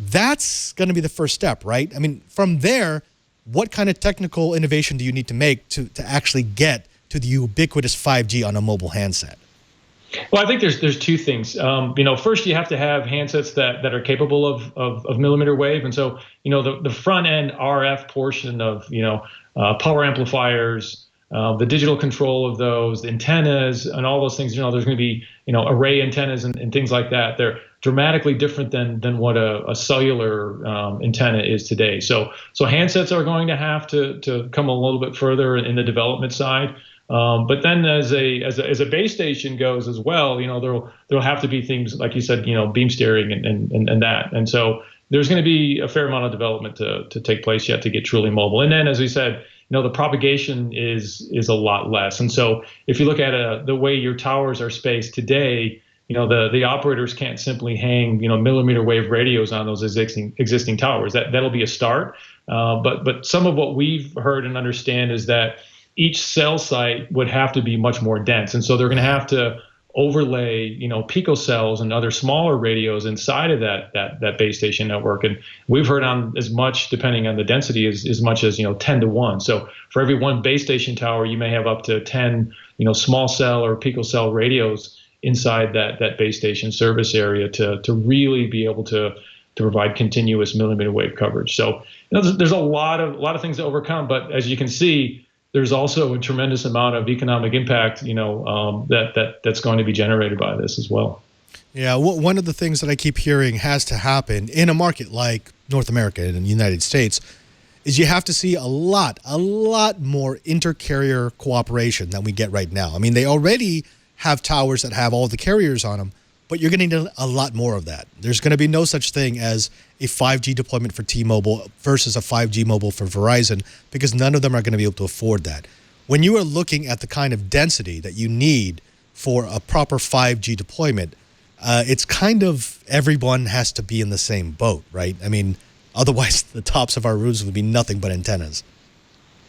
That's going to be the first step, right? I mean, from there, what kind of technical innovation do you need to make to actually get to the ubiquitous 5G on a mobile handset? Well, I think there's two things. First, you have to have handsets that are capable of millimeter wave, and so the front end RF portion of power amplifiers, the digital control of those, the antennas, and all those things. There's going to be array antennas and things like that. They're dramatically different than what a cellular antenna is today. So handsets are going to have to come a little bit further in the development side. But then as a base station goes as well, there'll have to be things like you said, beam steering and that. And so there's going to be a fair amount of development to take place yet to get truly mobile. And then, as we said, the propagation is a lot less. And so if you look at the way your towers are spaced today, the operators can't simply hang millimeter wave radios on those existing towers. That'll be a start. But some of what we've heard and understand is that each cell site would have to be much more dense. And so they're going to have to overlay, picocells and other smaller radios inside of that base station network. And we've heard on as much, depending on the density, as much as 10-to-1. So for every one base station tower, you may have up to 10, small cell or picocell radios inside that base station service area to really be able to provide continuous millimeter wave coverage. So there's a lot of things to overcome. But as you can see, there's also a tremendous amount of economic impact, that's going to be generated by this as well. Yeah, one of the things that I keep hearing has to happen in a market like North America and the United States is you have to see a lot more inter-carrier cooperation than we get right now. I mean, they already have towers that have all the carriers on them, but you're going to need a lot more of that. There's going to be no such thing as a 5G deployment for T-Mobile versus a 5G mobile for Verizon, because none of them are going to be able to afford that. When you are looking at the kind of density that you need for a proper 5G deployment, it's kind of everyone has to be in the same boat, right? I mean, otherwise the tops of our roofs would be nothing but antennas.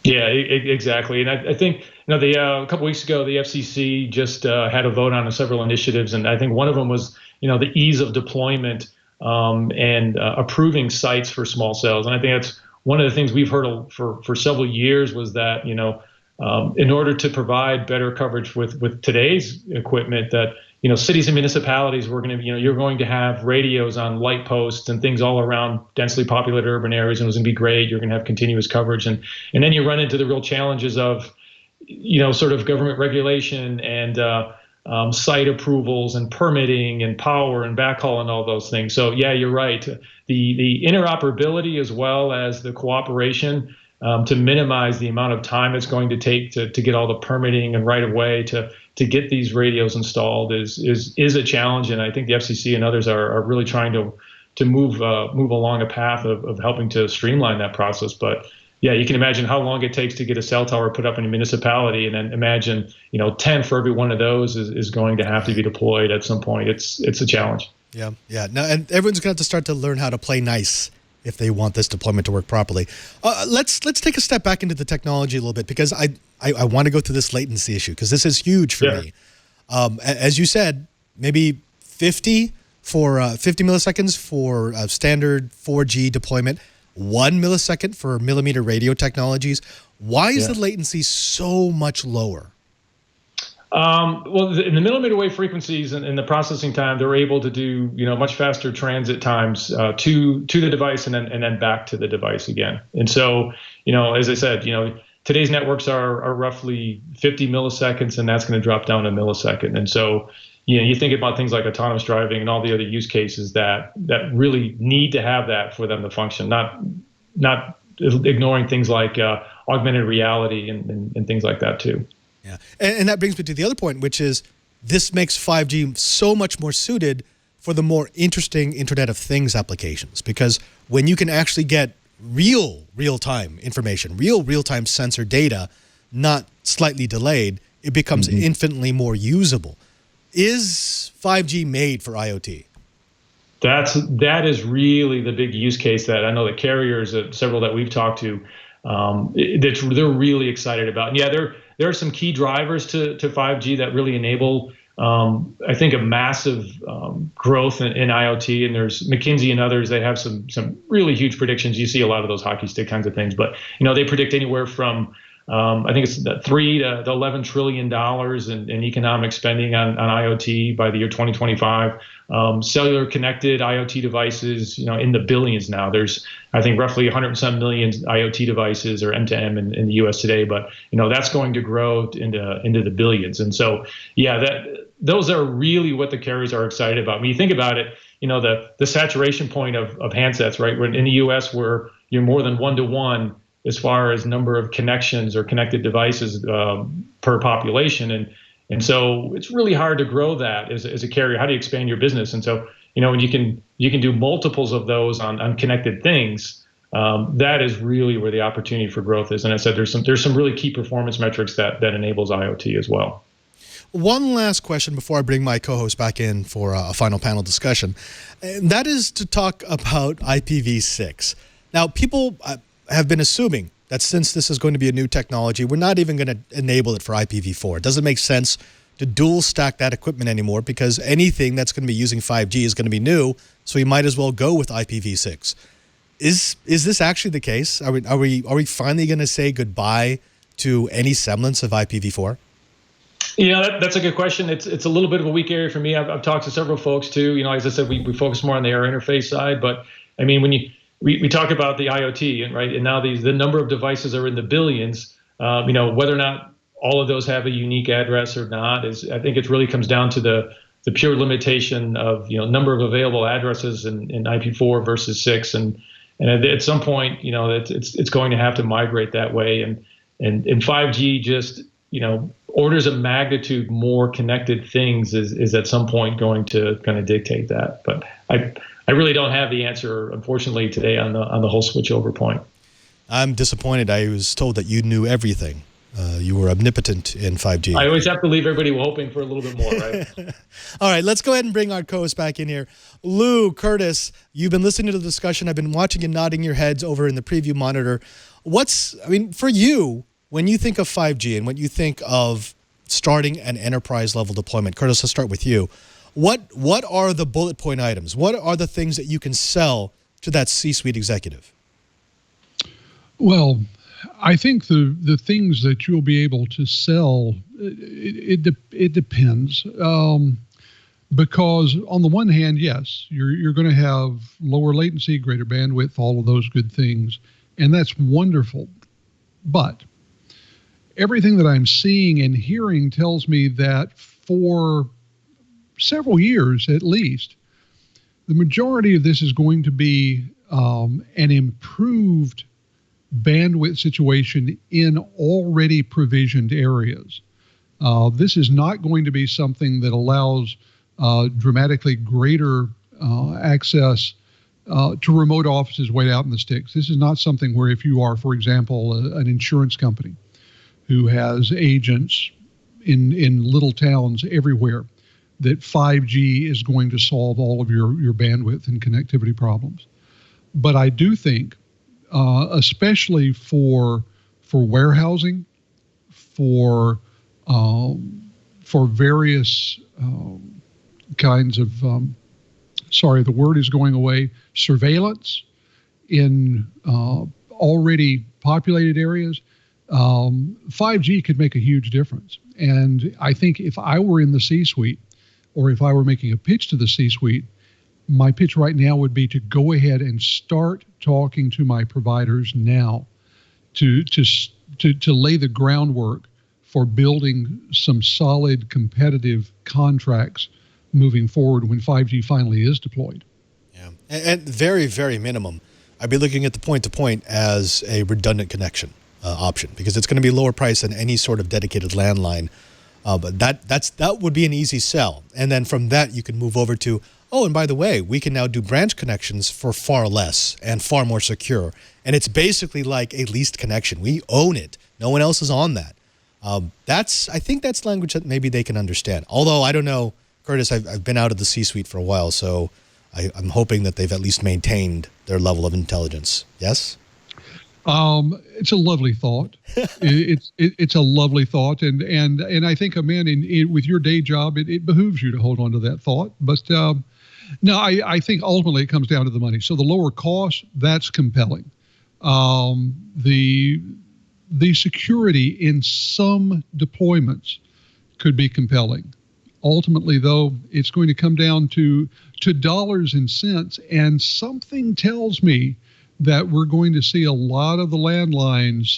Yeah, exactly. And I think, a couple weeks ago, the FCC just had a vote on several initiatives. And I think one of them was, the ease of deployment and approving sites for small cells. And I think that's one of the things we've heard for several years was that, in order to provide better coverage with today's equipment, that cities and municipalities were going to, you're going to have radios on light posts and things all around densely populated urban areas, and it was going to be great. You're going to have continuous coverage, and then you run into the real challenges of, sort of government regulation and site approvals and permitting and power and backhaul and all those things. So yeah, you're right. The interoperability as well as the cooperation to minimize the amount of time it's going to take to get all the permitting and right of way to get these radios installed is a challenge. And I think the FCC and others are really trying to move along a path of helping to streamline that process. But yeah, you can imagine how long it takes to get a cell tower put up in a municipality, and then imagine 10 for every one of those is going to have to be deployed at some point. It's a challenge. Yeah. Now, and everyone's going to have to start to learn how to play nice if they want this deployment to work properly. Let's take a step back into the technology a little bit, because I want to go through this latency issue, because this is huge for me. As you said, maybe 50 milliseconds for standard 4G deployment, 1 millisecond for millimeter radio technologies. Why is the latency so much lower? Well, in the millimeter wave frequencies and the processing time, they're able to do much faster transit times to the device and then back to the device again. And so as I said, today's networks are roughly 50 milliseconds, and that's going to drop down a millisecond. And so you think about things like autonomous driving and all the other use cases that really need to have that for them to function. Not ignoring things like augmented reality and things like that too. Yeah, and that brings me to the other point, which is this makes 5G so much more suited for the more interesting Internet of Things applications, because when you can actually get real-time information, real-time sensor data, not slightly delayed, it becomes infinitely more usable. Is 5G made for IoT? That is really the big use case that I know that carriers, several that we've talked to, that they're really excited about. And there are some key drivers to 5G that really enable, I think, a massive growth in IoT. And there's McKinsey and others, they have some really huge predictions. You see a lot of those hockey stick kinds of things, but they predict anywhere from I think it's $3 to $11 trillion in economic spending on IoT by the year 2025. Cellular connected IoT devices, in the billions now. There's, I think, roughly 107 million IoT devices or M2M in the U.S. today, but that's going to grow into the billions. And so, those are really what the carriers are excited about. When you think about it, the saturation point of handsets, right? When in the U.S. where you're more than 1-to-1 as far as number of connections or connected devices per population. And so it's really hard to grow that as a carrier. How do you expand your business? And so, when you can do multiples of those on connected things, that is really where the opportunity for growth is. And I said, there's some really key performance metrics that enables IoT as well. One last question before I bring my co-host back in for a final panel discussion, and that is to talk about IPv6. Now, people have been assuming that since this is going to be a new technology, we're not even going to enable it for IPv4. It doesn't make sense to dual stack that equipment anymore, because anything that's going to be using 5G is going to be new, so we might as well go with IPv6. Is this actually the case? Are we finally going to say goodbye to any semblance of IPv4? That's a good question. It's a little bit of a weak area for me. I've talked to several folks too. As I said, we focus more on the air interface side, but I mean, when we talk about the IoT, right? And now the number of devices are in the billions. Whether or not all of those have a unique address or not I think it really comes down to the pure limitation of number of available addresses in IP4 versus 6, and at some point it's going to have to migrate that way, and 5G just orders of magnitude more connected things is at some point going to kind of dictate that, but I really don't have the answer, unfortunately, today on the whole switchover point. I'm disappointed. I was told that you knew everything. You were omnipotent in 5G. I always have to leave everybody hoping for a little bit more, right? All right, let's go ahead and bring our co-host back in here. Lou, Curtis, you've been listening to the discussion. I've been watching you nodding your heads over in the preview monitor. For you, when you think of 5G and when you think of starting an enterprise-level deployment, Curtis, let's start with you. What are the bullet point items? What are the things that you can sell to that C-suite executive? Well, I think the things that you'll be able to sell, it depends. Because on the one hand, yes, you're going to have lower latency, greater bandwidth, all of those good things, and that's wonderful. But everything that I'm seeing and hearing tells me that for several years at least, the majority of this is going to be an improved bandwidth situation in already provisioned areas. This is not going to be something that allows dramatically greater access to remote offices way out in the sticks. This is not something where if you are, for example, an insurance company who has agents in little towns everywhere, that 5G is going to solve all of your bandwidth and connectivity problems. But I do think, especially for warehousing, for various kinds of, sorry, the word is going away, surveillance in already populated areas, 5G could make a huge difference. And I think if I were in the C-suite, or if I were making a pitch to the C-suite, my pitch right now would be to go ahead and start talking to my providers now to lay the groundwork for building some solid competitive contracts moving forward when 5G finally is deployed. Yeah, and very, very minimum, I'd be looking at the point-to-point as a redundant connection option, because it's going to be lower price than any sort of dedicated landline. But that would be an easy sell. And then from that, you can move over to, oh, and by the way, we can now do branch connections for far less and far more secure. And it's basically like a leased connection. We own it. No one else is on that. I think that's language that maybe they can understand. Although, I don't know, Curtis, I've been out of the C-suite for a while, so I'm hoping that they've at least maintained their level of intelligence. Yes? It's a lovely thought. It's a lovely thought, and I think, man, with your day job, it behooves you to hold on to that thought. But no, I think ultimately it comes down to the money. So the lower cost, that's compelling. The security in some deployments could be compelling. Ultimately, though, it's going to come down to dollars and cents, and something tells me that we're going to see a lot of the landlines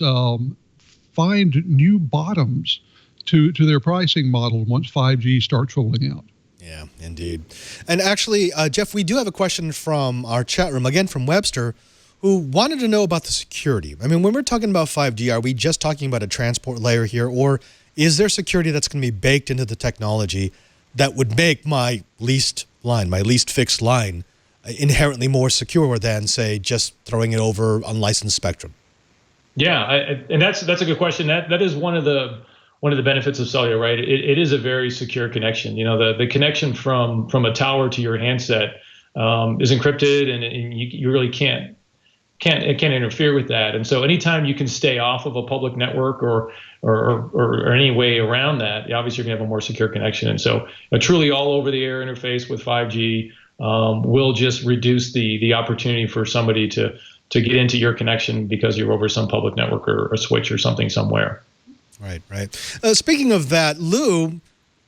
find new bottoms to their pricing model once 5G starts rolling out. Yeah, indeed. And actually, Jeff, we do have a question from our chat room, again from Webster, who wanted to know about the security. I mean, when we're talking about 5G, are we just talking about a transport layer here, or is there security that's going to be baked into the technology that would make my least fixed line, inherently more secure than, say, just throwing it over unlicensed spectrum? Yeah, and that's a good question. That is one of the benefits of cellular, right? It is a very secure connection. You know, the connection from a tower to your handset is encrypted, and you really can't interfere with that. And so anytime you can stay off of a public network or any way around that, obviously you're gonna have a more secure connection. And so a truly all over the air interface with 5G will just reduce the opportunity for somebody to get into your connection because you're over some public network or a switch or something somewhere. Right. Speaking of that, Lou,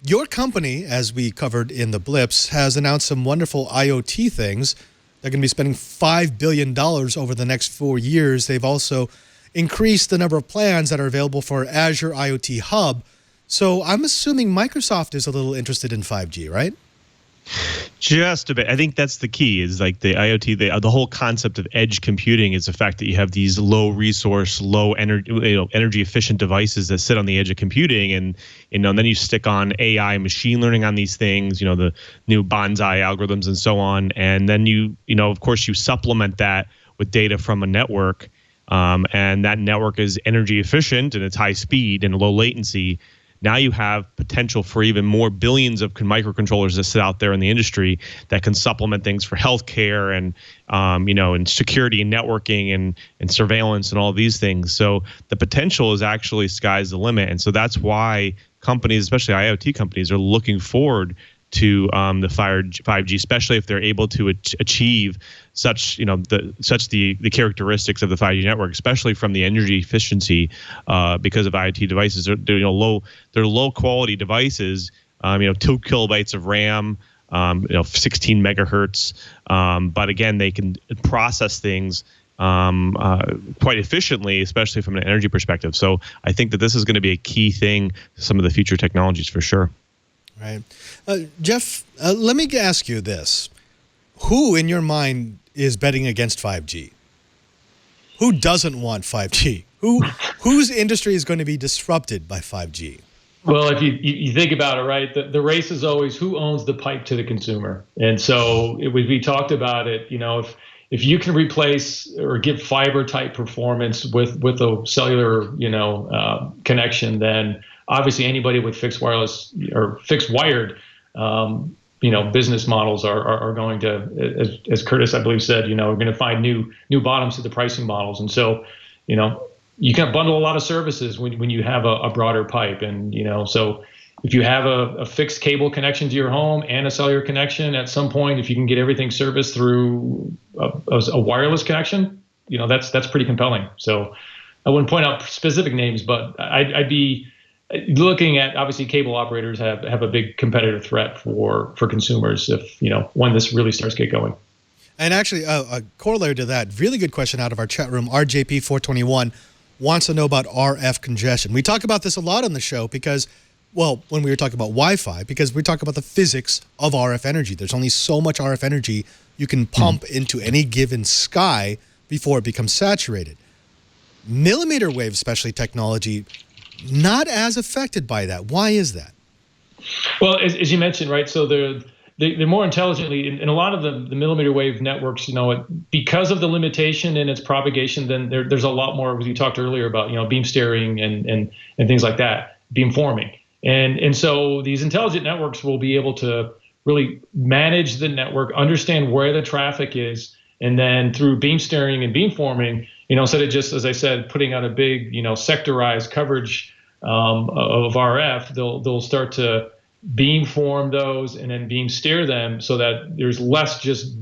your company, as we covered in the blips, has announced some wonderful IoT things. They're going to be spending $5 billion over the next 4 years. They've also increased the number of plans that are available for Azure IoT Hub. So I'm assuming Microsoft is a little interested in 5G, right? Just a bit. I think that's the key, is like the IoT, the whole concept of edge computing is the fact that you have these low resource, low energy efficient devices that sit on the edge of computing, and then you stick on AI machine learning on these things, the new bonsai algorithms and so on, and then of course you supplement that with data from a network, and that network is energy efficient and it's high speed and low latency. Now you have potential for even more billions of microcontrollers that sit out there in the industry that can supplement things for healthcare and and security and networking and surveillance and all these things. So the potential is actually sky's the limit, and so that's why companies, especially IoT companies, are looking forward to the 5G, especially if they're able to achieve such the characteristics of the 5G network, especially from the energy efficiency, because of IoT devices. They're low quality devices. 2 kilobytes of RAM, 16 megahertz. But again, they can process things quite efficiently, especially from an energy perspective. So I think that this is going to be a key thing to some of the future technologies for sure. Right. Jeff, let me ask you this. Who in your mind is betting against 5G? Who doesn't want 5G? Whose industry is going to be disrupted by 5G? Well, if you think about it, right, the race is always who owns the pipe to the consumer. And so we talked about it, if you can replace or give fiber type performance with a cellular, connection, then obviously anybody with fixed wireless or fixed wired business models are going to, as Curtis, I believe, said, are going to find new bottoms to the pricing models. And so, you can bundle a lot of services when you have a broader pipe. And, so if you have a fixed cable connection to your home and a cellular connection, at some point, if you can get everything serviced through a wireless connection, that's pretty compelling. So I wouldn't point out specific names, but I'd be looking at, obviously, cable operators have a big competitive threat for consumers if, when this really starts to get going. And actually, a corollary to that, really good question out of our chat room, RJP421 wants to know about RF congestion. We talk about this a lot on the show because, well, when we were talking about Wi-Fi, because we talk about the physics of RF energy. There's only so much RF energy you can pump into any given sky before it becomes saturated. Millimeter wave, especially technology, not as affected by that. Why is that? Well, as you mentioned, right, so they're more intelligently, in a lot of the millimeter wave networks, because of the limitation in its propagation, then there's a lot more, as you talked earlier about, beam steering and things like that, beam forming. And so these intelligent networks will be able to really manage the network, understand where the traffic is, and then through beam steering and beam forming, instead of just, as I said, putting out a big, sectorized coverage of RF, they'll start to beam form those and then beam steer them so that there's less just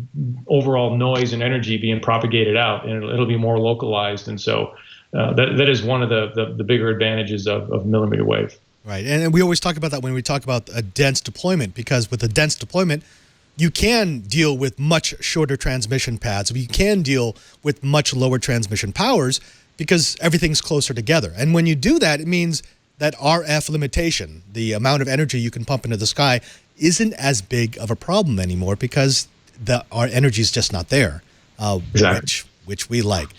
overall noise and energy being propagated out, and it'll be more localized. And so that is one of the bigger advantages of millimeter wave. Right, and we always talk about that when we talk about a dense deployment, because with a dense deployment, you can deal with much shorter transmission paths. You can deal with much lower transmission powers because everything's closer together. And when you do that, it means that RF limitation, the amount of energy you can pump into the sky, isn't as big of a problem anymore because our energy is just not there, exactly. which we like.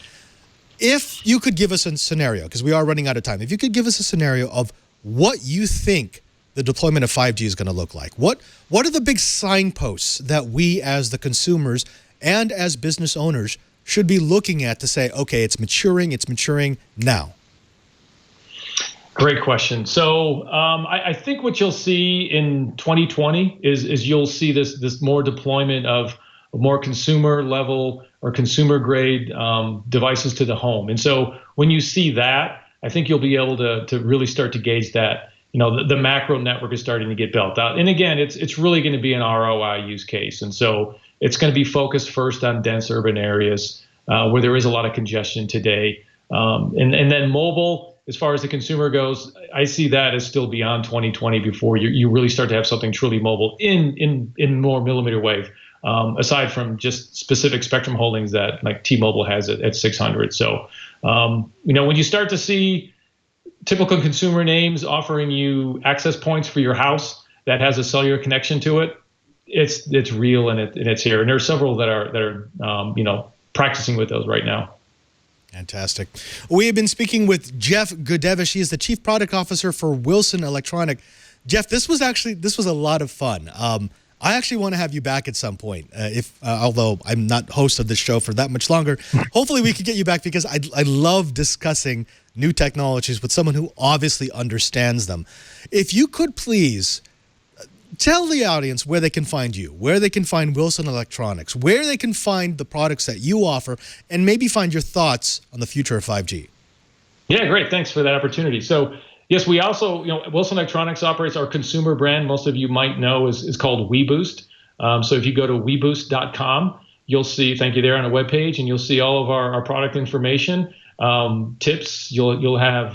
If you could give us a scenario, because we are running out of time, if you could give us a scenario of what you think the deployment of 5G is going to look like, what are the big signposts that we as the consumers and as business owners should be looking at to say, okay, it's maturing now? Great question. So I think what you'll see in 2020 is you'll see this more deployment of more consumer level or consumer grade devices to the home. And so when you see that, I think you'll be able to really start to gauge that, the macro network is starting to get built out. And again, it's really going to be an ROI use case. And so it's going to be focused first on dense urban areas where there is a lot of congestion today. And then mobile, as far as the consumer goes, I see that as still beyond 2020 before you really start to have something truly mobile in more millimeter wave, aside from just specific spectrum holdings that like T-Mobile has at 600. So, when you start to see typical consumer names offering you access points for your house that has a cellular connection to it, it's real and it's here. And there are several that are practicing with those right now. Fantastic. We have been speaking with Jeff Gudevish. He is the Chief Product Officer for Wilson Electronic. Jeff, this was a lot of fun. I actually want to have you back at some point, although I'm not host of this show for that much longer. Hopefully we could get you back because I love discussing new technologies with someone who obviously understands them. If you could please tell the audience where they can find you, where they can find Wilson Electronics, where they can find the products that you offer, and maybe find your thoughts on the future of 5G. Yeah, great. Thanks for that opportunity. So, yes, we also, Wilson Electronics operates our consumer brand. Most of you might know is called WeBoost. So if you go to WeBoost.com, you'll see, thank you there on a webpage, and you'll see all of our product information, tips. You'll have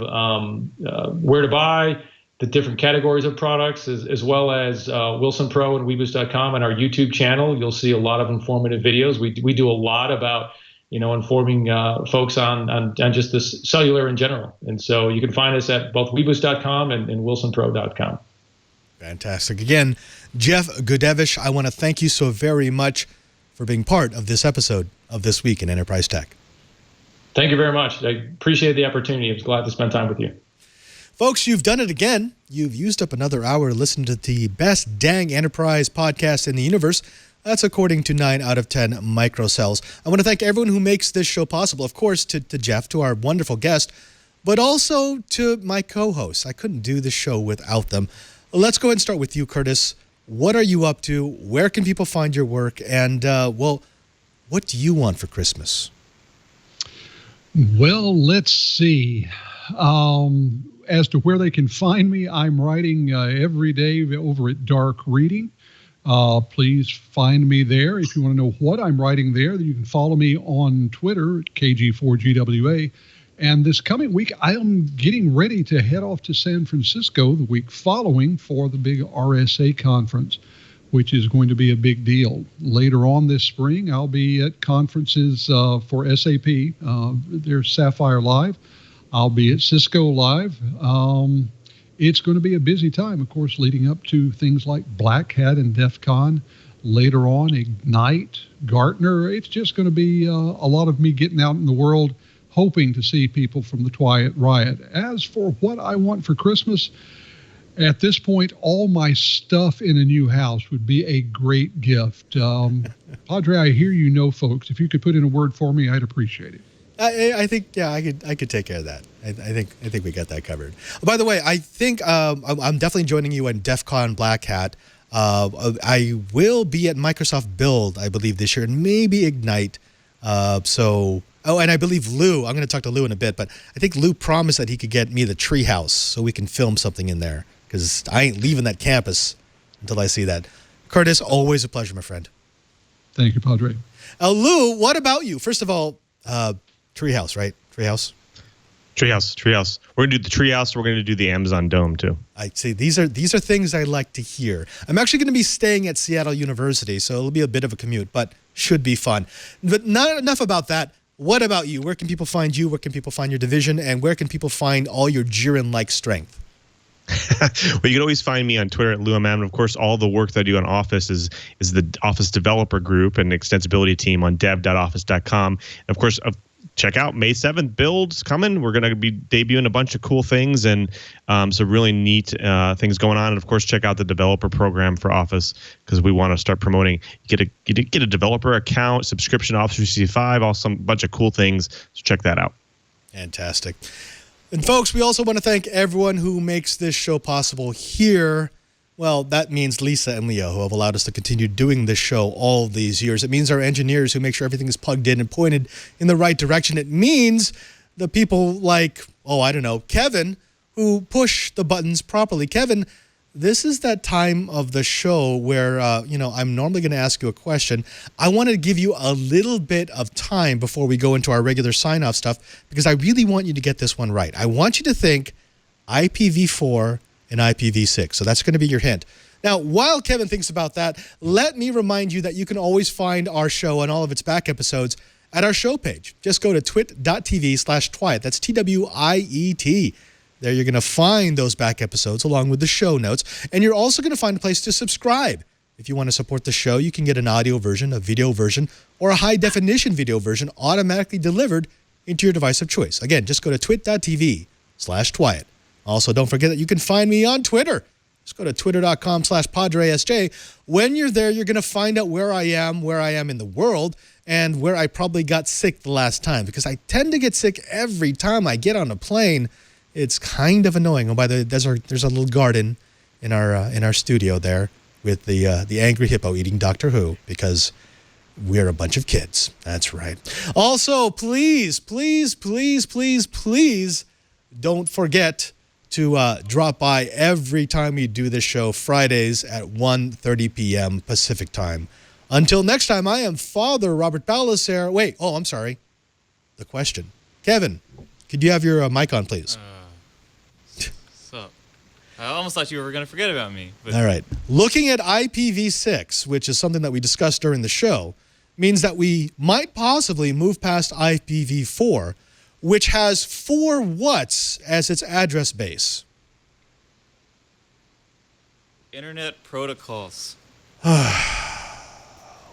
where to buy, the different categories of products, as well as Wilson Pro and WeBoost.com and our YouTube channel. You'll see a lot of informative videos. We do a lot about informing folks on just this cellular in general. And so you can find us at both WeBoost.com and WilsonPro.com. Fantastic. Again, Jeff Gudevish, I want to thank you so very much for being part of this episode of This Week in Enterprise Tech. Thank you very much. I appreciate the opportunity. I was glad to spend time with you. Folks, you've done it again. You've used up another hour to listen to the best dang enterprise podcast in the universe. That's according to 9 out of 10 microcells. I want to thank everyone who makes this show possible. Of course, to Jeff, to our wonderful guest, but also to my co-hosts. I couldn't do this show without them. Let's go ahead and start with you, Curtis. What are you up to? Where can people find your work? And, what do you want for Christmas? Well, let's see. As to where they can find me, I'm writing every day over at Dark Reading. Please find me there. If you want to know what I'm writing there, you can follow me on Twitter at KG4GWA. And this coming week, I am getting ready to head off to San Francisco the week following for the big RSA conference, which is going to be a big deal. Later on this spring, I'll be at conferences for SAP. There's Sapphire Live. I'll be at Cisco Live. It's going to be a busy time, of course, leading up to things like Black Hat and DEF CON. Later on, Ignite, Gartner. It's just going to be a lot of me getting out in the world, hoping to see people from the Twiat Riot. As for what I want for Christmas, at this point, all my stuff in a new house would be a great gift. Padre, I hear you know folks. If you could put in a word for me, I'd appreciate it. I think, yeah, I could take care of that. I think we got that covered. Oh, by the way, I think I'm definitely joining you in DEF CON Black Hat. I will be at Microsoft Build, I believe, this year, and maybe Ignite. And I believe Lou, I'm going to talk to Lou in a bit, but I think Lou promised that he could get me the treehouse so we can film something in there, because I ain't leaving that campus until I see that. Curtis, always a pleasure, my friend. Thank you, Padre. Lou, what about you? First of all, treehouse, right? Treehouse? Treehouse. We're going to do the treehouse. We're going to do the Amazon Dome, too. I see. These are things I like to hear. I'm actually going to be staying at Seattle University, so it'll be a bit of a commute, but should be fun. But not enough about that. What about you? Where can people find you? Where can people find your division? And where can people find all your Jiren-like strength? Well, you can always find me on Twitter at LouAman. And of course, all the work that I do on Office is the Office developer group and extensibility team on dev.office.com. And of course, check out May 7th builds coming. We're going to be debuting a bunch of cool things and some really neat things going on. And of course, check out the developer program for Office, because we want to start promoting. Get a developer account, subscription to Office 365, also a bunch of cool things. So check that out. Fantastic. And folks, we also want to thank everyone who makes this show possible here. Well, that means Lisa and Leo, who have allowed us to continue doing this show all these years. It means our engineers who make sure everything is plugged in and pointed in the right direction. It means the people like, Kevin, who push the buttons properly. Kevin, this is that time of the show where, I'm normally going to ask you a question. I want to give you a little bit of time before we go into our regular sign-off stuff, because I really want you to get this one right. I want you to think IPv4 and IPv6. So that's going to be your hint. Now, while Kevin thinks about that, let me remind you that you can always find our show and all of its back episodes at our show page. Just go to twit.tv/Twiet. That's TWIET. There you're going to find those back episodes along with the show notes. And you're also going to find a place to subscribe. If you want to support the show, you can get an audio version, a video version, or a high-definition video version automatically delivered into your device of choice. Again, just go to twit.tv/Twiet. Also, don't forget that you can find me on Twitter. Just go to twitter.com/PadreSJ. When you're there, you're going to find out where I am in the world, and where I probably got sick the last time, because I tend to get sick every time I get on a plane. It's kind of annoying. Oh, by the way, there's a little garden in our studio there with the angry hippo eating Doctor Who, because we're a bunch of kids. That's right. Also, please don't forget to drop by every time we do this show, Fridays at 1:30 p.m. Pacific time. Until next time, I am Father Robert Balacer. Wait, I'm sorry. The question. Kevin, could you have your mic on, please? I almost thought you were going to forget about me. But. All right. Looking at IPv6, which is something that we discussed during the show, means that we might possibly move past IPv4, which has 4 whats as its address base? Internet protocols.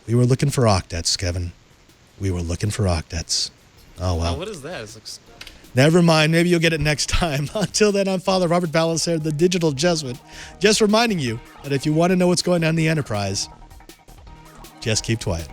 We were looking for octets, Kevin. We were looking for octets. Oh, well. What is that? It looks... Never mind. Maybe you'll get it next time. Until then, I'm Father Robert Balacer, the Digital Jesuit, just reminding you that if you want to know what's going on in the enterprise, just keep quiet.